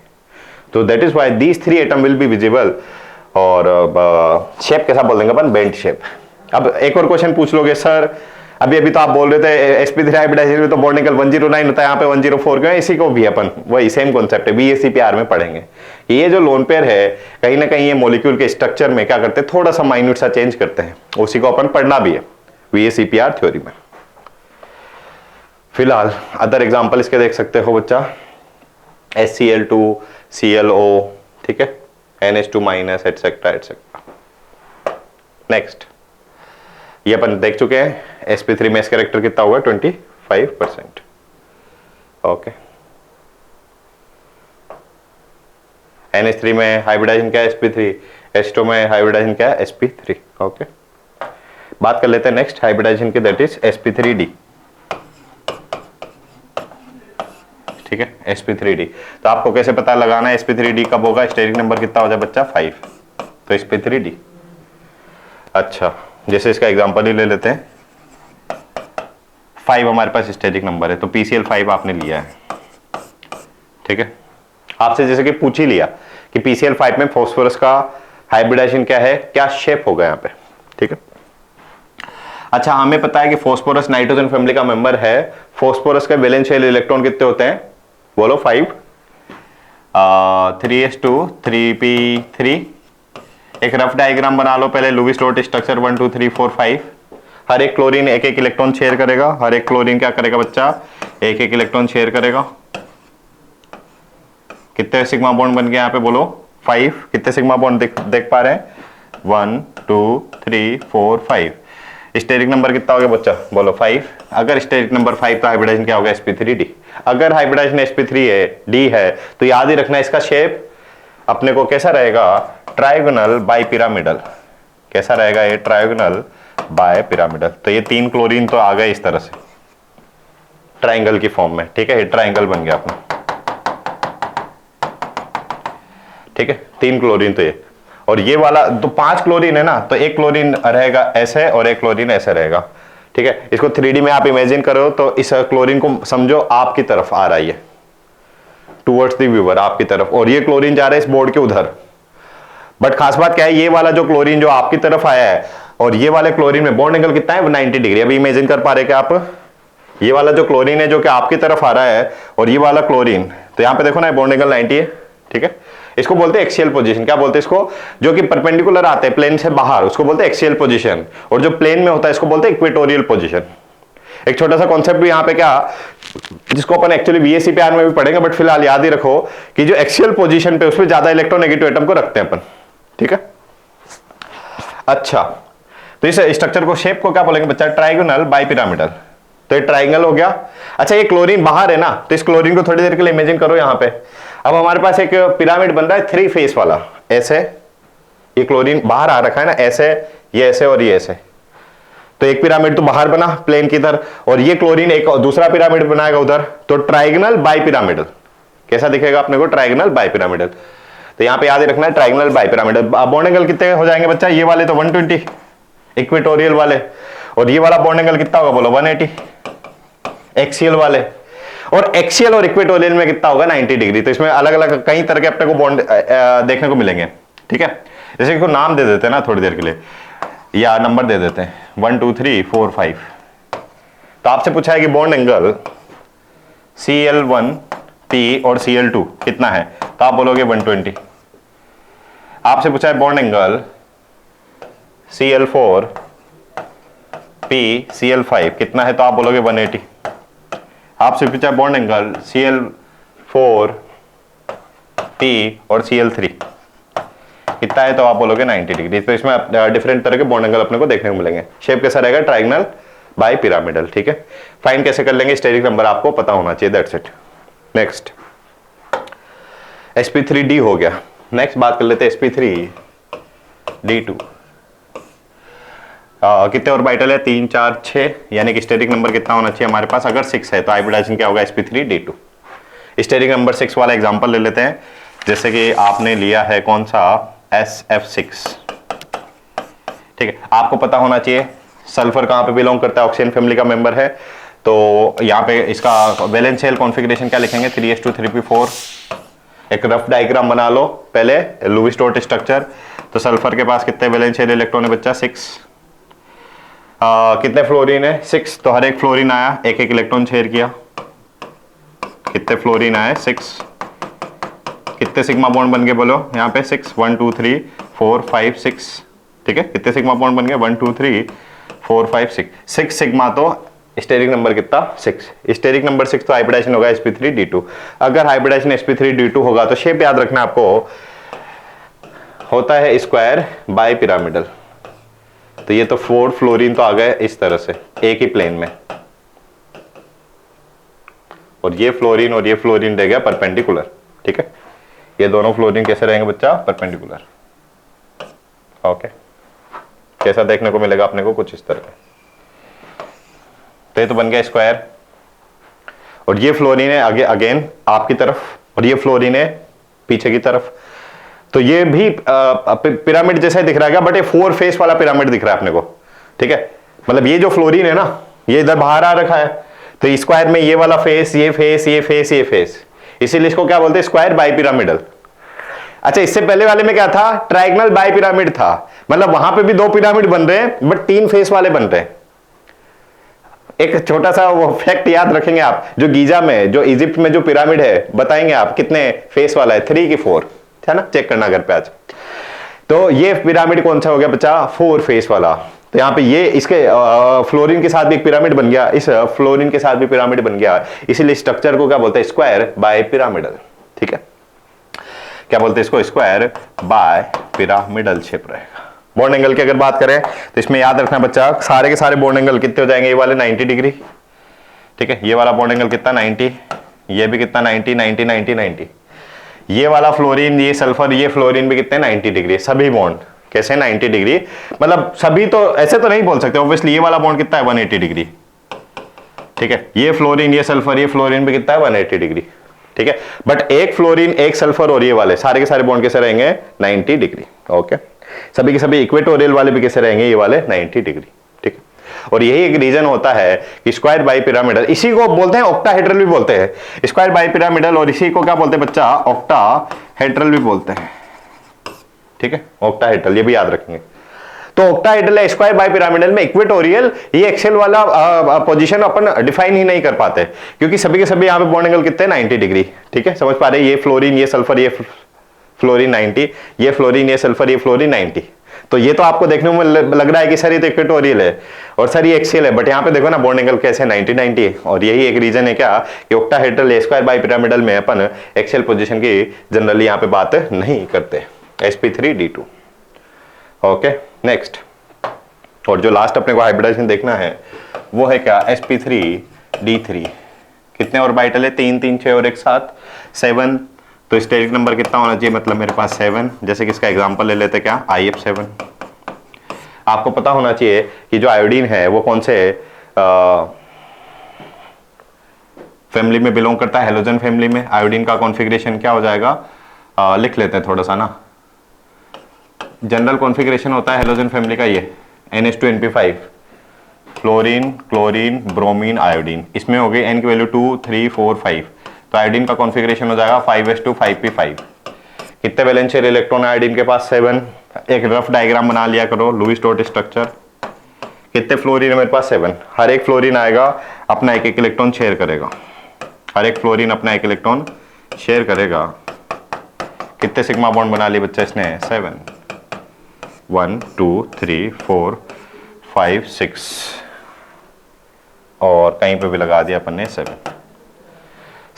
तो that is why these 3 atom will be visible. और शेप कैसा बोल देंगे अपन, बेंट शेप। अब एक और क्वेश्चन पूछ लोगे सर, अभी अभी तो आप बोल रहे थे sp3 हाइब्रिडाइजेशन में तो बॉन्ड एंगल 109 होता है, यहाँ पे 104 क्यों है? इसी को भी अपन वही सेम कॉन्सेप्ट है, BACPR में पढ़ेंगे। ये जो लोन पेयर है कहीं ना कहीं ये मॉलिक्यूल के स्ट्रक्चर में क्या करते हैं, थोड़ा सा माइन्यूट सा चेंज करते हैं, उसी को अपन पढ़ना भी है BACPR थ्योरी में। फिलहाल अदर एग्जाम्पल इसके देख सकते हो बच्चा, HCl2 ClO, ठीक है, NH2 minus etcetera etcetera. Next ये अपन देख चुके हैं, sp3 में इसका कैरेक्टर कितना होगा 25%। ओके, NH3 में हाइब्रिडाइजेशन क्या है sp3, H2 में हाइब्रिडाइजेशन क्या है sp3। ओके, बात कर लेते हैं नेक्स्ट हाइब्रिडाइजेशन की, दैट इज sp3d। ठीक है, sp3d। तो आपको कैसे पता लगाना है sp3d कब होगा, स्टेरिक नंबर कितना हो जाए बच्चा 5, तो sp3d। अच्छा, जैसे इसका एग्जांपल ही ले लेते हैं, 5 हमारे पास स्टेरिक नंबर है, तो PCl5 आपने लिया है। ठीक है, आपसे जैसे कि पूछ ही लिया कि PCl5 में फॉस्फोरस का हाइब्रिडाइजेशन क्या है, क्या शेप होगा यहाँ पे। ठीक है, अच्छा हमें पता है कि फॉस्फोरस नाइट्रोजन फैमिली का मेंबर है। फॉस्फोरस के वैलेंस शेल इलेक्ट्रॉन कितने होते हैं, बोलो 5, 3s2 3p3। एक रफ डायग्राम बना लो पहले, लुईस डॉट स्ट्रक्चर 1 2 3 4 5। हर एक क्लोरीन एक एक इलेक्ट्रॉन शेयर करेगा, हर एक क्लोरीन क्या करेगा बच्चा, एक एक इलेक्ट्रॉन शेयर करेगा। कितने सिग्मा बॉन्ड बन गए यहाँ पे, बोलो 5। कितने सिग्मा बॉन्ड देख पा रहे हैं, 1 2 3 4 5। स्टेरिक नंबर कितना हो गया बच्चा, बोलो 5। अगर स्टेरिक नंबर 5 तो हाइब्रिडाइजेशन क्या होगा sp3d। अगर हाइब्रिडाइजेशन sp3 है, d है, तो याद ही रखना इसका शेप अपने को कैसा रहेगा, ट्रायगोनल बाई पिरामिडल। कैसा रहेगा ये, ट्रायगोनल बाय पिरामिडल। तो ये 3 क्लोरीन तो आ गए इस तरह से ट्रायंगल की फॉर्म में। ठीक है, ये ट्रायंगल बन गया अपना। ठीक है, 3 क्लोरीन तो ये, और ये वाला तो 5 क्लोरीन है ना, तो एक क्लोरीन रहेगा ऐसे और एक क्लोरीन ऐसे रहेगा। ठीक है, इसको 3D में आप इमेजिन करो तो इस क्लोरीन को समझो आपकी तरफ आ रहा है, टुवर्ड्स द व्यूअर, आपकी तरफ, और ये क्लोरीन जा रहा है इस बोर्ड के उधर। बट खास बात क्या है, ये वाला जो क्लोरीन जो आपकी तरफ आया है और ये वाले क्लोरीन में बॉन्ड एंगल कितना है, 90 डिग्री। अभी इमेजिन कर पा रहे क्या आप, ये वाला जो क्लोरीन है जो कि आपकी तरफ आ रहा है और ये वाला क्लोरीन, तो यहां पे देखो ना बॉन्ड एंगल 90 है। ठीक है, इसको बोलते हैं एक्सियल पोजीशन। क्या बोलते हैं इसको, जो कि परपेंडिकुलर आते हैं प्लेन से बाहर, उसको बोलते हैं एक्सियल पोजीशन, और जो प्लेन में होता है इसको बोलते हैं इक्वेटोरियल पोजीशन। एक छोटा सा कॉन्सेप्ट भी यहाँ पे क्या, जिसको अपन एक्चुअली BACPR में भी पढ़ेंगे, बट फिलहाल याद ही रखो कि जो एक्सियल पोजीशन पे उसमें ज्यादा इलेक्ट्रोनेगेटिव एटम को रखते हैं अपन। ठीक है, अच्छा तो इस स्ट्रक्चर को, शेप को क्या बोलेंगे बच्चा, ट्रायगोनल बाई पिरामिडल। तो ये ट्रायंगल हो गया। अच्छा, ये क्लोरीन बाहर है ना, तो इस क्लोरीन को थोड़ी देर के लिए इमेजिन करो यहाँ पे। अब हमारे पास एक पिरामिड बन रहा है 3 फेस वाला, ऐसे ये क्लोरीन बाहर आ रखा है ना, ऐसे, ये ऐसे और ये ऐसे। तो एक पिरामिड तो बाहर बना प्लेन की तरह, और ये क्लोरीन एक दूसरा पिरामिड बनाएगा उधर, तो ट्रायगोनल बाई पिरामिडल। कैसा दिखेगा अपने को, ट्रायगोनल बाई पिरामिडल। तो यहाँ पे याद ही रखना है trigonal bi pyramidal. Bond angle कितने हो जाएंगे बच्चा, ये वाले तो 120 इक्वेटोरियल वाले, और ये वाला बॉन्ड एंगल कितना होगा बोलो 180 एक्सियल वाले, और एक्सियल और इक्वेटोरियल में कितना होगा 90 डिग्री। तो इसमें अलग अलग कई तरह के अपने को बॉन्ड देखने को मिलेंगे। ठीक है, जैसे इसको नाम दे देते हैं ना थोड़ी देर के लिए, या नंबर दे देते हैं 1 2 3 4 5। तो आपसे पूछा है कि बॉन्ड एंगल Cl1P और Cl2 कितना है, तो आप बोलोगे 120। आपसे पूछा है बॉन्ड एंगल Cl4P Cl5 कितना है, तो आप बोलोगे 180। आपसे पूछा है बॉन्ड एंगल Cl4P और Cl3 कितना है, तो आप बोलोगे 90 डिग्री। तो इसमें डिफरेंट तरह के बॉन्ड एंगल अपने को देखने को मिलेंगे। शेप कैसा रहेगा, ट्रायंगल बाय पिरामिडल। ठीक है, फाइन कैसे कर लेंगे, स्टेरिक नंबर आपको पता होना चाहिए, दैट्स इट। नेक्स्ट sp3d हो गया। नेक्स्ट बात कर लेते हैं sp3d2। कितने ऑर्बिटल है, 3 4 6, यानी कि स्टेरिक नंबर कितना होना चाहिए हमारे पास, अगर 6 है तो हाइब्रिडाइजेशन क्या होगा sp3d2। स्टेरिक नंबर 6 वाला एग्जांपल ले लेते हैं, जैसे कि आपने लिया है कौन सा, SF6। ठीक है, आपको पता होना चाहिए सल्फर कहाँ पे बिलोंग करता है, ऑक्सीजन फैमिली का मेंबर है। तो यहाँ पे इसका वैलेंस शेल कॉन्फ़िगरेशन क्या लिखेंगे, 3s2 3p4। एक रफ डायग्राम बना लो पहले, लुईस डॉट स्ट्रक्चर। तो सल्फर के पास कितने वैलेंस शेल इलेक्ट्रॉन है बच्चा, 6। कितने फ्लोरीन है, 6। तो हर एक फ्लोरीन आया, एक एक इलेक्ट्रॉन शेयर किया। कितने फ्लोरीन आए, 6। कितने सिग्मा बॉन्ड बन गए बोलो यहाँ पे, 6, 1 2 3 4 5 6। ठीक है, कितने सिग्मा बॉन्ड बन गए, 1 2 3 4 5 6। 6 सिग्मा, तो स्टेरिक नंबर कितना, 6। स्टेरिक नंबर 6, तो हाइब्रिडाइजेशन होगा sp3d2। अगर हाइब्रिडाइजेशन sp3d2 होगा तो शेप याद रखना आपको, होता है स्क्वायर बाय पिरामिडल। तो ये तो 4 फ्लोरीन तो आ गए इस तरह से एक ही प्लेन में, और ये फ्लोरीन रह गया परपेंडिकुलर। ठीक है, ये दोनों फ्लोरीन कैसे रहेंगे बच्चा, परपेंडिकुलर। ओके, कैसा देखने को मिलेगा अपने को, कुछ इस तरह का। तो ये तो बन गया स्क्वायर, और ये फ्लोरीन है आगे अगेन आपकी तरफ, और ये फ्लोरीन है पीछे की तरफ। तो ये भी पिरामिड जैसा ही दिख रहा है, बट ये 4 फेस वाला पिरामिड दिख रहा है अपने को। ठीक है, मतलब ये जो फ्लोरीन है ना, ये इधर बाहर आ रखा है, तो स्क्वायर में ये वाला फेस, ये फेस, ये फेस, ये फेस, इसीलिए इसको क्या बोलते हैं, स्क्वायर बाई पिरामिडल। अच्छा, इससे पहले वाले में क्या था, ट्रायगनल बाई पिरामिड था, मतलब वहां पे भी 2 पिरामिड बन रहे हैं बट 3 फेस वाले बन रहे हैं। एक छोटा सा वो फैक्ट याद रखेंगे आप, जो गीजा में, जो इजिप्ट में जो पिरामिड है, बताएंगे आप कितने फेस वाला है, 3 की 4 है ना, चेक करना घर पे आज। तो ये पिरामिड कौन सा हो गया बच्चा, 4 फेस वाला। तो यहाँ पे ये इसके फ्लोरीन के साथ भी एक पिरामिड बन गया, इस फ्लोरीन के साथ भी पिरामिड बन गया, इसीलिए स्ट्रक्चर को क्या बोलते हैं, स्क्वायर बाय पिरामिडल। ठीक है, क्या बोलते हैं इसको, स्क्वायर बाय पिरामिडल शेप रहेगा। बॉन्ड एंगल की अगर बात करें तो इसमें याद रखना बच्चा, सारे के सारे बॉन्ड एंगल कितने हो जाएंगे, ये वाले 90 डिग्री। ठीक है, ये वाला बॉन्ड एंगल कितना, 90, ये भी कितना, 90 90 90 90। ये वाला फ्लोरीन, ये सल्फर, ये फ्लोरीन भी कितने, 90 डिग्री। सभी बॉन्ड कैसे 90 डिग्री, मतलब सभी तो ऐसे तो नहीं बोल सकते ऑब्वियसली। ये वाला बॉन्ड कितना है, 180 डिग्री। ठीक है, ये फ्लोरीन, ये सल्फर, ये फ्लोरीन भी कितना है, 180 डिग्री। ठीक है, बट एक फ्लोरीन, एक सल्फर और ये वाले सारे के सारे बॉन्ड कैसे रहेंगे, 90 डिग्री। ओके, सभी के सभी इक्वेटोरियल वाले भी कैसे रहेंगे, ये वाले 90 डिग्री। ठीक है, और यही एक रीजन होता है कि स्क्वायर बाई पिरामिडल, इसी को बोलते हैं ऑक्टाहेड्रल भी बोलते हैं, स्क्वायर बाई पिरामिडल, और इसी को क्या बोलते हैं बच्चा, ऑक्टाहेड्रल भी बोलते हैं। ठीक है, ऑक्टाहेड्रल, ये भी याद रखेंगे। तो ऑक्टाहेड्रल है, स्क्वायर बाई पिरामिडल में इक्वेटोरियल, ये एक्सेल वाला पोजीशन अपन डिफाइन ही नहीं कर पाते, क्योंकि सभी के सभी यहाँ पे बॉन्ड एंगल कितने, 90 डिग्री। ठीक है, समझ पा रहे, ये फ्लोरीन, ये सल्फर, ये फ्लोरीन 90, ये फ्लोरीन, ये सल्फर, ये फ्लोरीन 90। तो ये तो आपको देखने में लग रहा है कि सर ये तो इक्वेटोरियल है और सर ये एक्सियल है, बट यहाँ पे देखो ना बॉन्ड एंगल कैसे 90 90। और यही एक रीजन है क्या कि ऑक्टाहेड्रल स्क्वायर बाई पिरामिडल में अपन एक्सियल पोजीशन की जनरली यहाँ पे बात नहीं करते, sp3d2। ओके, नेक्स्ट, और जो लास्ट अपने को हाइब्रिडाइजेशन देखना है वो है क्या, sp3d3। कितने ऑर्बिटल है, 3 3 6 और एक साथ 7। तो स्टेरिक नंबर कितना होना चाहिए, मतलब मेरे पास 7। जैसे कि इसका एग्जांपल ले लेते क्या, IF7। आपको पता होना चाहिए कि जो आयोडीन है वो कौन से फैमिली में बिलोंग करता है, हेलोजन फैमिली में। आयोडीन का कॉन्फ़िगरेशन क्या हो जाएगा, लिख लेते हैं थोड़ा सा ना। जनरल कॉन्फ़िगरेशन होता है हेलोजन फैमिली का ये NH2NP5, fluorine, chlorine, bromine, iodine. इसमें हो गई N की वैल्यू 2 3 4 5। तो आयोडीन का कॉन्फ़िगरेशन हो जाएगा 5s2 5p5। कितने वैलेंस शेल इलेक्ट्रॉन आयोडीन के पास, 7। एक रफ डायग्राम बना लिया करो, लुईस डॉट स्ट्रक्चर। कितने फ्लोरीन है मेरे पास, 7। हर एक फ्लोरीन आएगा अपना एक एक इलेक्ट्रॉन शेयर करेगा, हर एक फ्लोरीन अपना एक इलेक्ट्रॉन शेयर करेगा। कितने सिग्मा बॉन्ड बना लिए बच्चा इसने, 7। 1 2 3 4 5 6, और कहीं पे भी लगा दिया अपन ने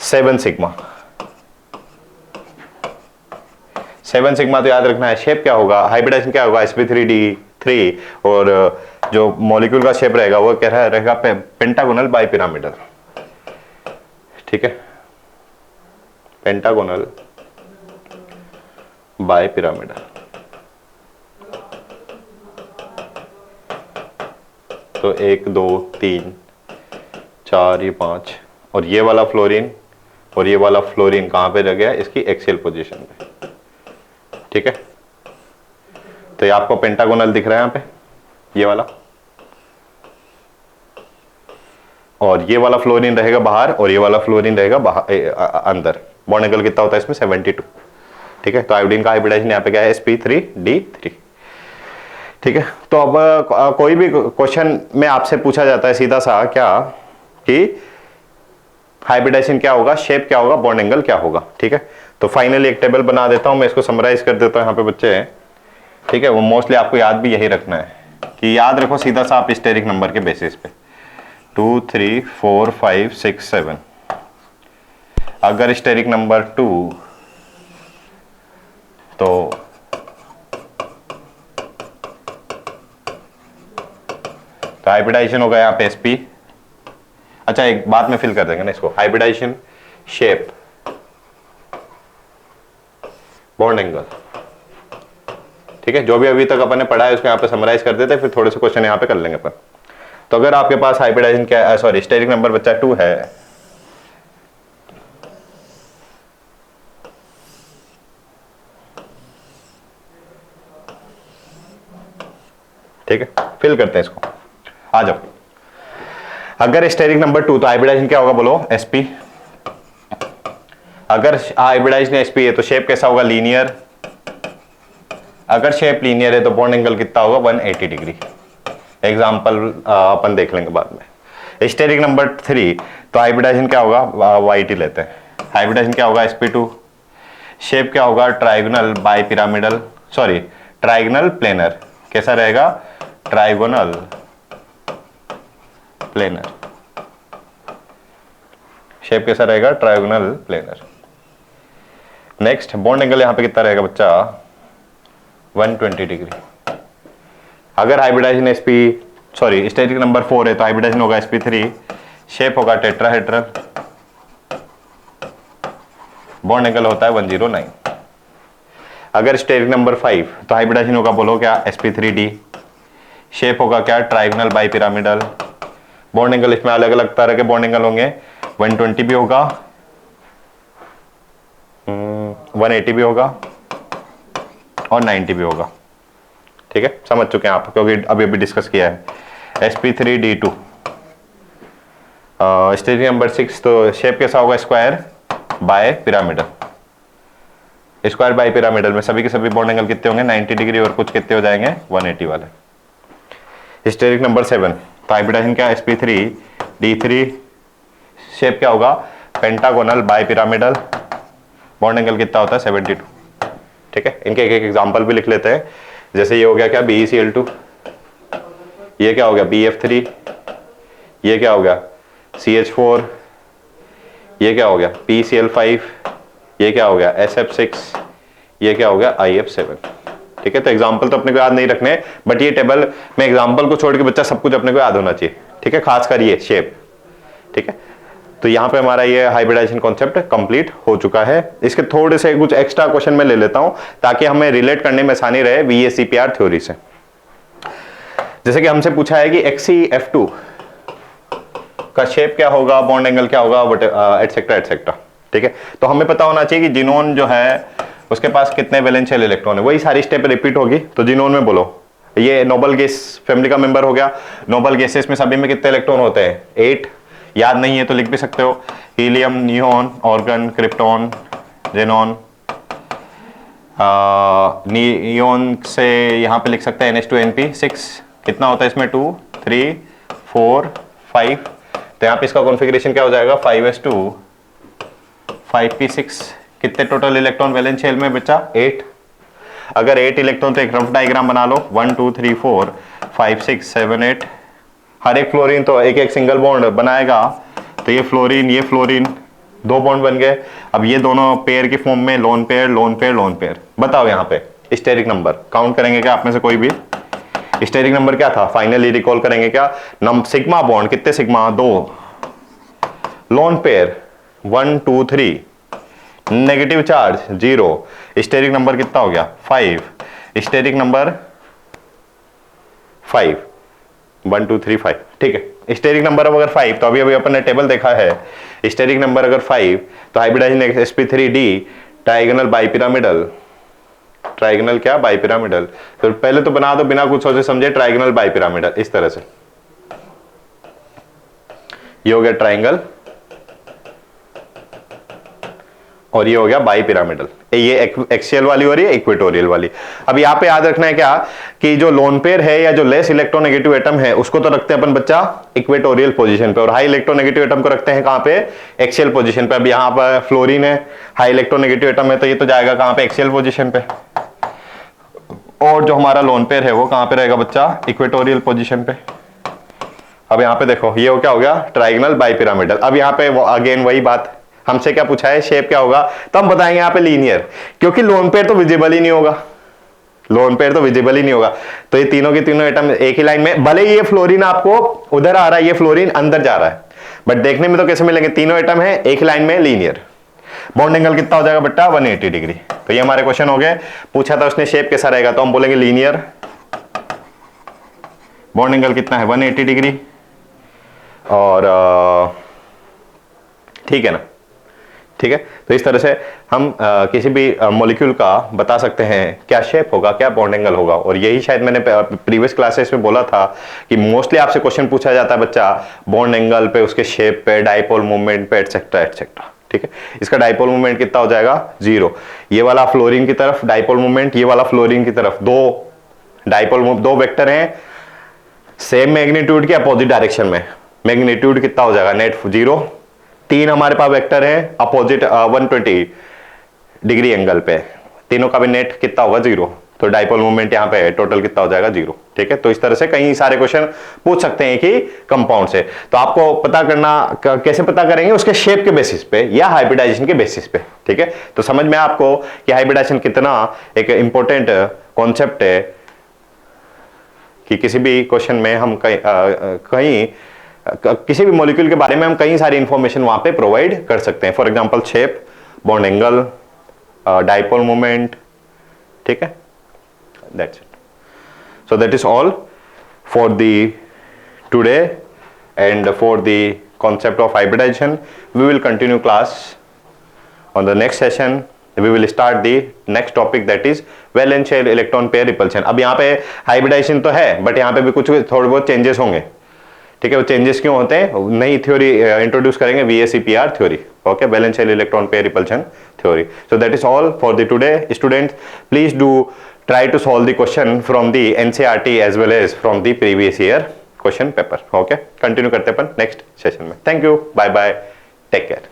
7 सिग्मा। 7 सिग्मा तो याद रखना है। शेप क्या होगा, हाइब्रिडाइजेशन क्या होगा, sp3d3, और जो मॉलिक्यूल का शेप रहेगा वो क्या रहेगा, पेंटागोनल बाई पिरामिडल। ठीक है, पेंटागोनल बाई पिरामिडल। तो 1 2 3 4 ये 5, और ये वाला फ्लोरीन और ये वाला फ्लोरीन कहां पे रह गया, इसकी एक्सियल पोजीशन पे। ठीक है, तो ये आपको पेंटागोनल दिख रहा है यहाँ पे, ये वाला और ये वाला फ्लोरीन रहेगा बाहर और ये वाला फ्लोरीन रहेगा बाहर अंदर। बॉन्ड एंगल कितना होता है इसमें 72। ठीक है, तो आयोडीन का हाइब्रिडाइजेशन यहाँ पे क्या है sp3d3। ठीक है, तो अब कोई भी क्वेश्चन में आपसे पूछा जाता है सीधा सा क्या कि हाइब्रिडाइजेशन क्या होगा, शेप क्या होगा, बॉन्ड एंगल क्या होगा। ठीक है, तो फाइनली एक टेबल बना देता हूं मैं, इसको समराइज कर देता हूं यहाँ पे बच्चे। ठीक है, वो मोस्टली आपको याद भी यही रखना है कि याद रखो सीधा सा आप स्टेरिक नंबर के बेसिस पे 2 3 4 5 6 7। अगर स्टेरिक नंबर 2 तो हाइब्रिडाइजेशन होगा यहाँ पे sp। अच्छा, एक बात में फिल कर देंगे ना इसको, हाइब्रिडाइजेशन, शेप, बॉन्ड एंगल। ठीक है, जो भी अभी तक अपन ने पढ़ा है उसको यहाँ पे समराइज कर देते हैं, फिर थोड़े से क्वेश्चन यहाँ पे कर लेंगे अपन। तो अगर आपके पास हाइब्रिडाइजेशन क्या, सॉरी स्टेरिक नंबर बच्चा 2 है, ठीक है, फिल करते हैं इसको, आ जाओ। अगर स्टेरिक नंबर 2 तो हाइब्रिडाइजेशन क्या होगा बोलो, sp। अगर हाइब्रिडाइजेशन sp है तो शेप कैसा होगा, लीनियर। अगर शेप लीनियर है तो बॉन्ड एंगल कितना होगा, 180 डिग्री। एग्जांपल अपन देख लेंगे बाद में। स्टेरिक नंबर 3 तो हाइब्रिडाइजेशन क्या होगा, yt लेते हैं। हाइब्रिडाइजेशन क्या होगा, sp2। शेप क्या होगा, trigonal bi pyramidal, sorry trigonal planar. कैसा रहेगा, ट्राइगोनल प्लेनर। शेप कैसा रहेगा, trigonal planar. Next, bond angle यहां पे कितना रहेगा बच्चा, 120 डिग्री। अगर हाइब्रिडाइजेशन सॉरी स्टेरिक नंबर 4 है तो हाइब्रिडाइजेशन होगा sp3। शेप होगा टेट्राहेड्रल, बॉन्ड एंगल होता है 109। अगर स्टेरिक नंबर 5 तो हाइब्रिडाइजेशन होगा बोलो क्या, sp3d। शेप होगा क्या, trigonal bi pyramidal. Bond angle इसमें अलग अलग तरह के बॉन्ड एंगल होंगे, 120 भी होगा, 180 भी होगा और 90 भी होगा। ठीक है, समझ चुके हैं आप क्योंकि अभी अभी डिस्कस किया है। sp3d2। स्टेरिक नंबर 6 तो शेप कैसा होगा, square by pyramidal. Square by pyramidal में सभी के सभी बॉन्ड एंगल कितने होंगे, 90 डिग्री और कुछ कितने हो जाएंगे, 180 वाले। स्टेरिक नंबर 7 तो हाइब्रिडाइजेशन क्या, sp3d3। शेप क्या होगा, pentagonal bipyramidal. Bond angle कितना होता है, 72। ठीक है, इनके एक एक एग्जांपल भी लिख लेते हैं। जैसे ये हो गया क्या, BeCl2। ये क्या हो गया, BF3। ये क्या हो गया, CH4। ये क्या हो गया, PCl5। ये क्या हो गया, SF6। ये क्या हो गया, IF7। ठीक है, तो एग्जांपल तो अपने को याद नहीं रखने, बट ये टेबल में एग्जांपल को छोड़ के बच्चा सब कुछ अपने को याद होना चाहिए। ठीक है, खासकर ये शेप। ठीक है, तो यहाँ पे हमारा ये हाइब्रिडाइजेशन कॉन्सेप्ट कंप्लीट हो चुका है। इसके थोड़े से कुछ एक्स्ट्रा क्वेश्चन में ले लेता हूं ताकि हमें रिलेट करने में आसानी रहे VACPR थ्योरी से। जैसे कि हमसे पूछा है कि XeF2 का शेप क्या होगा, बॉन्ड एंगल क्या होगा, एटसेट्रा एटसेट्रा। ठीक है, तो हमें पता होना चाहिए कि जिनोन जो है उसके पास कितने वैलेंशियल इलेक्ट्रॉन है, वही सारी स्टेप रिपीट होगी। तो जिनोन में बोलो, ये नोबल गैस फैमिली का मेंबर हो गया। नोबल गैसेस में सभी में कितने इलेक्ट्रॉन होते हैं, 8। याद नहीं है तो लिख भी सकते हो, helium, neon, organ, krypton, xenon. Neon से यहाँ पे लिख सकते हैं NH2NP6। कितना होता है इसमें, 2 3 4 5। तो यहाँ पे इसका कॉन्फ़िगरेशन क्या हो जाएगा, 5s2 5p6। कितने टोटल इलेक्ट्रॉन वैलेंशियल में बच्चा, 8। अगर 8 इलेक्ट्रॉन तो एक रफ डायग्राम बना लो, 1 2 3 4 5 6 7 8। हर एक फ्लोरीन तो एक एक सिंगल बॉन्ड बनाएगा। तो ये फ्लोरीन 2 बॉन्ड बन गए। अब ये दोनों पेयर की फॉर्म में lone pair lone pair lone pair. बताओ यहाँ पे स्टेरिक नंबर काउंट करेंगे क्या आप में से कोई भी, स्टेरिक नंबर क्या था, फाइनली रिकॉल करेंगे क्या, सिग्मा बॉन्ड कितने, sigma 2, lone pair 1 2 3, negative charge 0। Steric number कितना हो गया, 5। Steric number 5, 1 2 3 5। ठीक है, स्टेरिक नंबर अगर 5 तो अभी अभी अपन ने टेबल देखा है, स्टेरिक नंबर अगर 5 तो hybridization sp3d trigonal bipyramidal. Trigonal क्या, बाइपिरामिडल। तो पहले तो बना दो बिना कुछ सोचे समझे, ट्राइगोनल बाइपिरामिडल इस तरह से। ये हो गया ट्राइंगल और ये हो गया बाई पिरामिडल। ये एक्सियल वाली हो रही है, इक्वेटोरियल वाली। अब यहाँ पे याद रखना है क्या कि जो लोन पेयर है या जो लेस इलेक्ट्रोनेगेटिव एटम है उसको तो रखते हैं अपन बच्चा इक्वेटोरियल पोजीशन पे, और हाई इलेक्ट्रोनेगेटिव एटम को रखते हैं कहाँ पे, एक्सियल पोजीशन पे। अब यहाँ पर फ्लोरीन है, हाई इलेक्ट्रोनेगेटिव एटम है, तो ये तो जाएगा कहाँ पे, एक्सियल पोजीशन पे। और जो हमारा लोन पेयर है वो कहाँ पे रहेगा बच्चा, इक्वेटोरियल पोजीशन पे। अब यहाँ पे देखो ये क्या हो गया, ट्राइगोनल बाई पिरामिडल। अब यहाँ पे अगेन वही बात, हमसे क्या पूछा है, शेप क्या होगा, तो हम बताएंगे यहाँ पे लीनियर, क्योंकि लोन पेयर तो विजिबल ही नहीं होगा, लोन पेयर तो विजिबल ही नहीं होगा। तो ये तीनों के तीनों एटम एक ही लाइन में, भले ही ये फ्लोरीन आपको उधर आ रहा है, ये फ्लोरीन अंदर जा रहा है, बट देखने में तो कैसे मिलेंगे, तीनों एटम है एक लाइन में, लीनियर। बॉन्ड एंगल कितना हो जाएगा बेटा, 180 डिग्री। तो ये हमारे क्वेश्चन हो गए। पूछा था उसने शेप कैसा रहेगा, तो हम बोलेंगे लीनियर। बॉन्ड एंगल कितना है, 180 डिग्री। और ठीक है ना, ठीक है। तो इस तरह से हम किसी भी मॉलिक्यूल का बता सकते हैं क्या शेप होगा, क्या बॉन्ड एंगल होगा। और यही शायद मैंने प्रीवियस क्लासेस में बोला था कि मोस्टली आपसे क्वेश्चन पूछा जाता है बच्चा बॉन्ड एंगल पे, उसके शेप पे, डाइपोल मूवमेंट पे, एटसेट्रा एटसेट्रा। ठीक है, इसका डाइपोल मूवमेंट कितना हो जाएगा, 0। ये वाला फ्लोरीन की तरफ डाइपोल मूवमेंट, ये वाला फ्लोरीन की तरफ, दो डाइपोल, दो वेक्टर हैं सेम मैग्नीट्यूड के अपोजिट डायरेक्शन में, मैग्नीट्यूड कितना हो जाएगा, नेट 0। 3 हमारे पास वेक्टर है अपोजिट 120 डिग्री एंगल पे, तीनों का भी नेट कितना होगा, 0। तो डाइपोल मूवमेंट यहाँ पे टोटल कितना हो जाएगा, 0। ठीक है, तो इस तरह से कई सारे क्वेश्चन पूछ सकते हैं कि कंपाउंड से। तो आपको पता करना, कैसे पता करेंगे, उसके शेप के बेसिस पे या हाइब्रिडाइजेशन के बेसिस पे। ठीक है, तो समझ में आपको कि हाइब्रिडाइजेशन कितना एक इंपॉर्टेंट कॉन्सेप्ट है कि किसी भी क्वेश्चन में हम कहीं किसी भी मॉलिक्यूल के बारे में हम कई सारी इंफॉर्मेशन वहां पे प्रोवाइड कर सकते हैं। For example shape, bond angle, dipole moment. ठीक है, that's it. So that is all for the today and for the concept of hybridization. We will continue class on the next session. We will start the next topic, that is valence shell electron pair repulsion. अब यहाँ पे हाइब्रिडाइजेशन तो है, बट यहाँ पे भी कुछ थोड़े बहुत चेंजेस होंगे। ठीक है, वो चेंजेस क्यों होते हैं, नई थ्योरी इंट्रोड्यूस करेंगे, VSEPR theory. Okay, valence shell electron pair repulsion theory. So that is all for the today. Students, please do try to solve the question from the NCERT as well as from the previous year question paper. Okay, continue करते अपन next session में। Thank you, bye bye, take care.